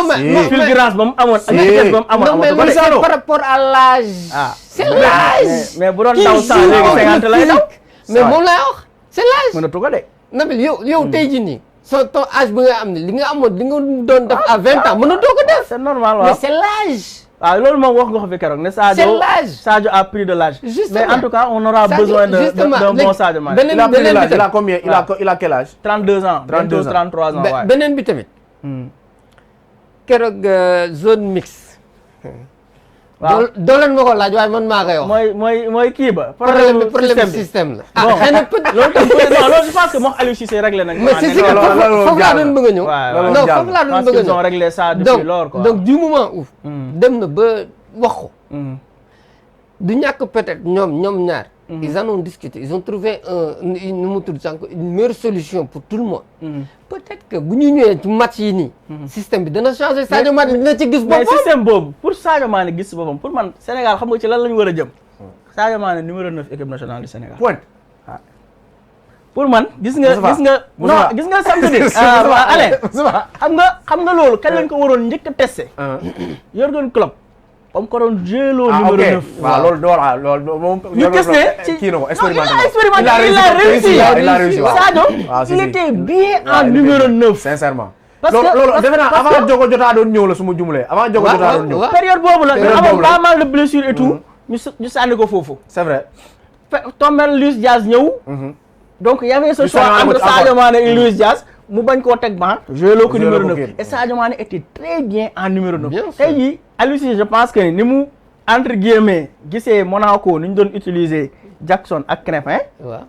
mais fulgurance ba mu amoon ak vitesse ba mu amoon. non mais c'est par rapport à l'âge. c'est l'âge. mais bu doon daw 100 léegi 50 lay daw. mais moom lay wax c'est l'âge. mënatu ko de. Nabil yow tey jii nii. ton âge bi nga am ne li nga amoon li nga doon def à 20 ans mënatoo ko def. c'est normal waaw mais c'est l'âge. waaw loolu moom wax nga ko fi keroog ne Sadio. c'est l'âge. Sadio a pris de l'âge. Justement. Mais en tout cas on aura besoin d'un bon Sadio Mané. il a pris de l'âge il a combien il a quel âge. 32 ans. 32 ans 33 ans waaw. beneen bi tamit. keroog zone mixte. waaw doo leen ma ko laaj waaye man maa koy wax. mooy kii ba. problème système la. bon xëy na peut loolu tam loolu je pense que moom Aliou Cissé réglé nañ ko. mais c'est ça foofu laa doon bëgg a ñëw. non foofu laa doon bëgg a ils ont réglé ça depuis lors quoi. donc du moment où. dem na ba wax ko. du ñàkk peut-être ñoom ñaar. ils en ont discuté ils ont trouvé une meilleure solution pour tout le monde. peut-être que bu ñu ñëwee ci match yi nii. système bi dana changer Sadio Mané dina ci gis boppam. mais système boobu pour Sadio Mané gis boppam pour man Sénégal xam nga ci lan la ñu war a jëm. Sadio Mané numéro 9 équipe nationale du Sénégal. point. waaw pour man gis nga samedi. allez xam nga loolu kañ lañ ko waroon njëkk a testé. Jürgen Klopp. comme ko doon jëloo numéro 9. waaw loolu moom. ñu testé ci kii na ko expérimenté il a réussi Sadio il était bien en numéro 9. sincèrement. parce que loolu defe naa avant Jogo Jota doon ñëw la su ma jumulee avant Jogo Jota doon ñëw. période boobu la dafa amoon pas mal de blessures et tout. ñu sànni ko foofu. c'est vrai. tombel Luis Diaz ñëw. donc y avait ce choix entre Sadio Mané et Luis Diaz. mu bañ koo teg banc joué loo ko numéro 9 et Sadio Mané était très bien en numéro 9. tey jii Aliou Cissé je pense que ni mu entre guillemets gisee Monaco ni ñu doon utiliser Jackson ak Crépin.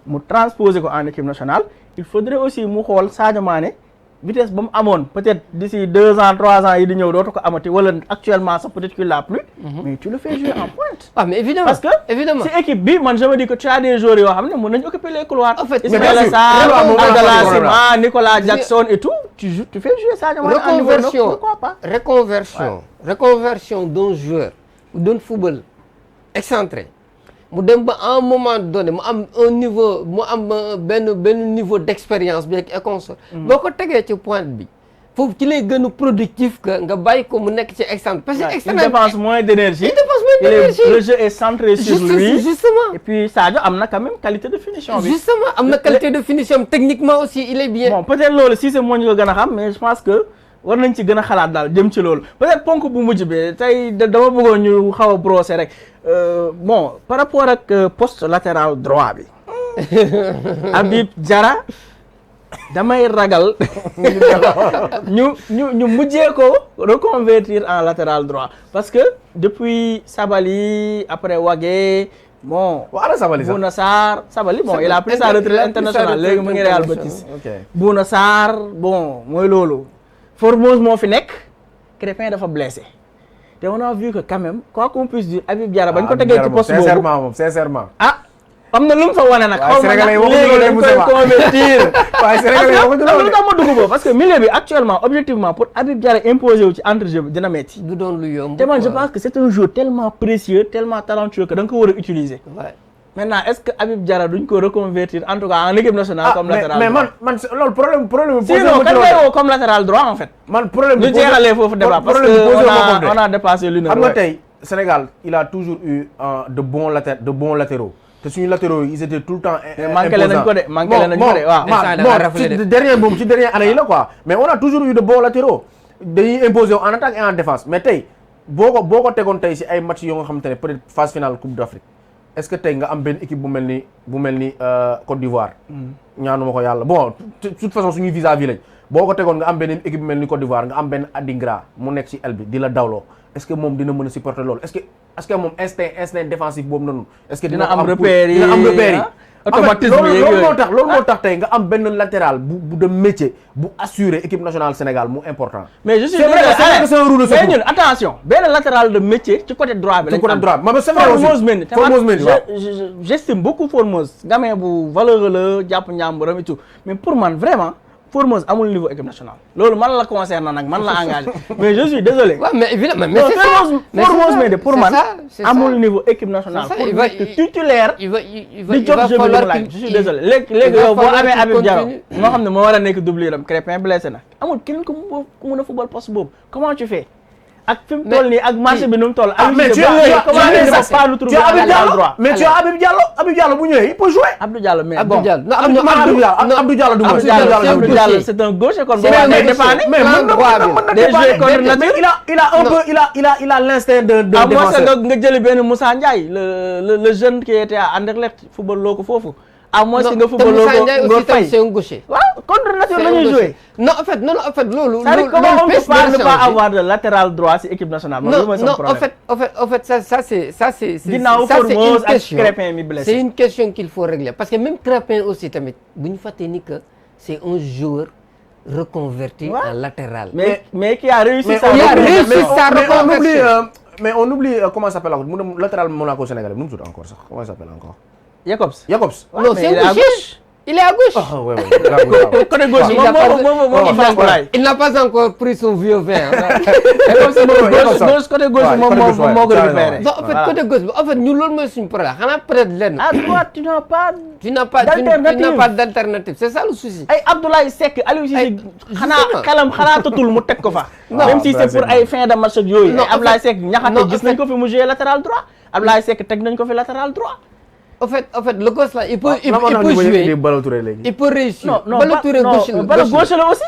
mu transposer ko en équipe nationale. il faudrait aussi mu xool Sadio Mané vitesse ba mu amoon peut-être d'ici 2 ans 3 ans yi di ñëw dootu ko amati wala actuellement sax peut-être qu'il l'a plus. mais tu le fais jouer en pointe. ah mais évidemment parce que si équipe bi man je me dis que tu as des joueurs yoo xam ne mën nañu occuper les couloirs. en fait Ismaïla Sarr, Abdallah Sima, Nicolas Jackson et tout. tu fais jouer Sadio Mané en numéro 9 pourquoi pas. reconversion d'un joueur ou d'un football excentré. mu dem ba à un moment donné mu am un niveau mu am benn niveau d'expérience bi ak consort boo ko tegee ci pointe bi foofu ci lay gën a productif que nga bàyyi ko mu nekk ci excentré parce que excentré il dépense moins d'énergie le jeu est centré sur lui justement et puis Sadio am na quand même qualité de finition bi justement am na qualité de finition techniquement aussi il est bien bon peut-être loolu si c'est moo ñu ko gën a xam mais je pense que war nañ ci gën a xalaat daal jëm ci loolu peut-être ponk bu mujj bi tey dama bëggoon ñu xaw a brosser rek bon par rapport ak poste latéral droit bi Habib Diarra damay ragal ñu mujjee ko reconvertir en latéral droit parce que depuis Sabaly après Wagué bon Bouna Sarr Sabaly bon il a pris sa retraite internationale léegi mu ngi Real Betis Bouna Sarr bon mooy loolu Formose moo fi nekk Crépin dafa blessé te on a vu que quand même quoi qu'on puisse dire Habib Diarra bañ ko tegee ci poste boobu sincèrement am na lu mu fa wane nag. waaye Sénégalais yi léegi dañ koy convertir. waaye Sénégalais yi waxuñu loolu lu tax ma dugg boobu parce que milieu bi actuellement objectivement pour Habib Diarra imposer wu ci entre-jeu bi dina metti. du doon lu yomb. te man je pense que c'est un joueur tellement précieux tellement talentueux que da nga ko war a utiliser. maintenant est-ce que Habib Diarra duñ ko reconvertir en tout cas en équipe nationale. comme latéral droit mais man loolu problème. sinon kan lay woo comme latéral droit en fait. man problème ñu jeexalee foofu débat parce que on a dépassé l'une heure. xam nga tey Sénégal il a toujours eu de bons latéraux. te suñu latéraux yi ils étaient tout le temps manqué nañ ko de waaw ci dernière année yi la quoi mais on a toujours eu de bons latéraux dañuy imposer en attaque et en défense mais tey boo ko tegoon tey si ay match yoo nga xamante ne peut-être phase finale Coupe d'Afrique est-ce que tey nga am benn équipe bu mel ni Côte d'Ivoire ñaanuma ko yàlla bon de toute façon suñuy vis-à-vis lañ boo ko tegoon nga am benn équipe bu mel ni Côte d'Ivoire nga am benn Adingra mu nekk si aile bi di la dawloo est-ce que moom dina mën a supporter loolu est-ce que moom instinct défensif boobu noonu est-ce que dina am repère yi automatisme yi loolu moo tax tey nga am benn latéral bu de métier bu assurer équipe nationale Sénégal mu important mais je suis mais ñun attention benn latéral de métier ci côté droit bi Formose Mendy j'estime beaucoup Formose gamin bu valeureux la jàpp njàmburam et tout mais pour man vraiment Formose amul niveau équipe nationale loolu man la concerne nag man la engagé mais je suis désolé. waaw mais évidemment mais Formose Mendy pour man amul niveau équipe nationale. pour nekk titulaire. di jox jeu bi laaj je suis désolé léegi yow boo amee Habib Diarra moo xam ne moo war a nekk doublure am Crépin blessé na amul keneen ku mun a football poste boobu comment tu fais. ak fi mu toll nii ak marché bi nu mu toll. mais tu as Habib Diallo bu ñëwee il peut jouer. Abdou Diallo mais bon Abdou Diallo du moins. Abdou Diallo c'est un gaucher kon boo day dépanner. mais il a l'instinct de défenseur. nga jëli benn Moussa Ndiaye le jeune qui était à Anderlecht football loo ko foofu. à moins que nga football loo ko nga fay c'est un gaucher. waaw contre nature la ñuy jouer. non en fait loolu. c'est-à-dire comment on peut pas ne pas avoir de latéral droit ci équipe nationale. non en fait ça c'est ginnaaw Formose ak Crépin mi blessé. c'est une question qu'il faut régler parce que même Crépin aussi tamit bu ñu fàttee ni que c'est un joueur reconverti en latéral. mais qui a réussi sa reconversion. mais on oublie comment s'appelle encore mu dem latéral Monaco sénégalais nu mu tudd encore sax comment s'appelle encore. Jacobs. Non, c'est à gauche. Il est à gauche. Ah ouais. Côté gauche. Il n'a pas encore pris son vieux vin. Côté gauche moo ko récupéré. En fait côté gauche en fait ñun loolu mooy suñu problème xanaa peut-être lenn. À droite tu n'as pas d'alternative. C'est ça le souci. ay Abdoulaye Seck Aliou Cissé xanaa xelam xalaatatul mu teg ko fa. même si c'est pour ay fin de match ak yooyu. Abdoulaye Seck ñaxate gis nañ ko fi mu jouer latéral droit. Abdoulaye Seck teg nañ ko fi latéral droit. En fait, le gosse là, il peut jouer. Il peut réussir. Non, Balo Touré gauche là aussi.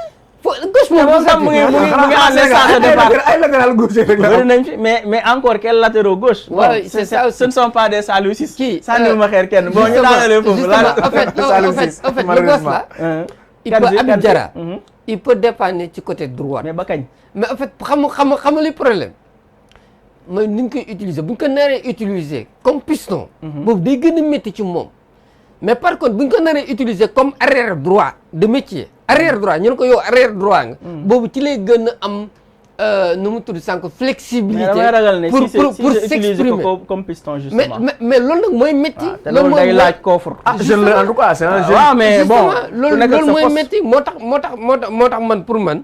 Gauche moom mu ngi en essence de départ. ay latéral gauche rek la. bëri nañ fi mais encore quel latéraux gauche. Ouais, c'est ça aussi. Ce ne sont pas des Saliou Ciss. Qui sànni ma xeer kenn bon ñu daanalee foofu. En fait le gosse là. Il peut Habib Diarra. Il peut dépanner ci côté droit. mais ba kañ. Mais en fait xam li problème. mooy ni ñu koy utiliser bu ñu ko naree utiliser comme piston. boobu day gën a métti ci moom. mais par contre bu ñu ko naree utiliser comme arrière droit de métier. arrière droit ñu ne ko yow arrière droit nga. boobu ci lay gën a am nu mu tudd sànq flexibilité. pour s'exprimer comme piston justement. mais loolu nag mooy métti. loolu day laaj coffre. jeune la en tout cas c'est un jeune. waaw mais bon loolu mooy métti moo tax man pour man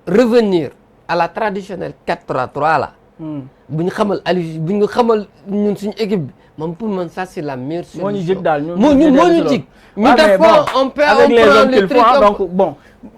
revenir à la traditionnelle 4-3-3 là. bu ñu xamal Aliou bu ñu xamal ñun suñu équipe bi man pour man ça c'est la meilleure solution. moo ñu jig daal moo ñu jig. ñu def ko on prend le truc donc bon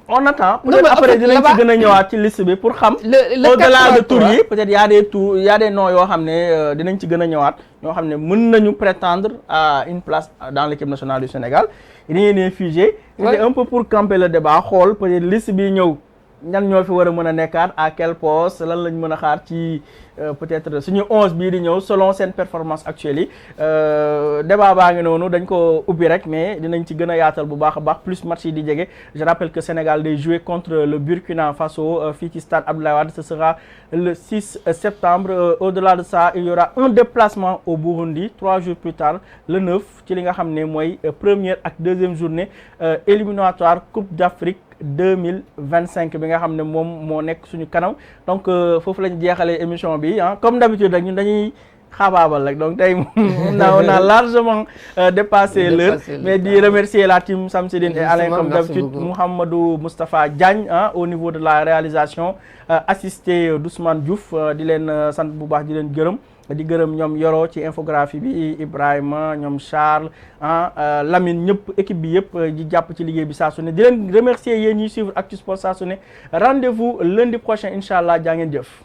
on attend. peut-être après dinañ ci gën a ñëwaat ci liste bi pour xam. au-delà de tour yi peut-être y a des noms yoo xam ne dinañ ci gën a ñëwaat ñoo xam ne mën nañu prétendre à une place dans l'équipe nationale du Sénégal rien n'est figé. c'était un peu pour camper le débat xool peut-être liste bi ñëw. ñan ñoo fi war a mën a nekkaat à quel poste lan lañ mën a xaar ci peut-être suñu 11 bii di ñëw selon seen performance actuelle yi débat baa ngi noonu dañ ko ubbi rek mais dinañ ci gën a yaatal bu baax a baax plus match yi di jege. Je rappelle que Sénégal day jouer contre le Burkina Faso fii ci stade Abdoulaye Wade. Ce sera le 6 septembre. Au-delà de ça, il y aura un déplacement au Burundi 3 jours plus tard, le 9 ci li nga xam ne mooy première ak deuxième journée éliminatoire Coupe d'Afrique 2025 bi nga xam ne moom moo nekk suñu kanam. Donc foofu lañu jeexalee émission bi comme d'habitude rek ñun dañuy xaabaabal rek donc tey on a largement dépassé l'heure, mais di remercier la team Samsidine et Alain comme d'habitude, Mouhamadou Moustapha Diagne au niveau de la réalisation, assisté d'Ousmane Diouf, di leen sant bu baax di leen gërëm di gërëm ñoom Yoro ci infographie bi, Ibrahima ñoom Charles Lamine ñëpp équipe bi yëpp di jàpp ci liggéey bi saa su ne di leen remercier yéen ñuy suivre Actu Sport saa su ne. Rendez-vous lundi prochain incha allah, jaa ngeen jëf.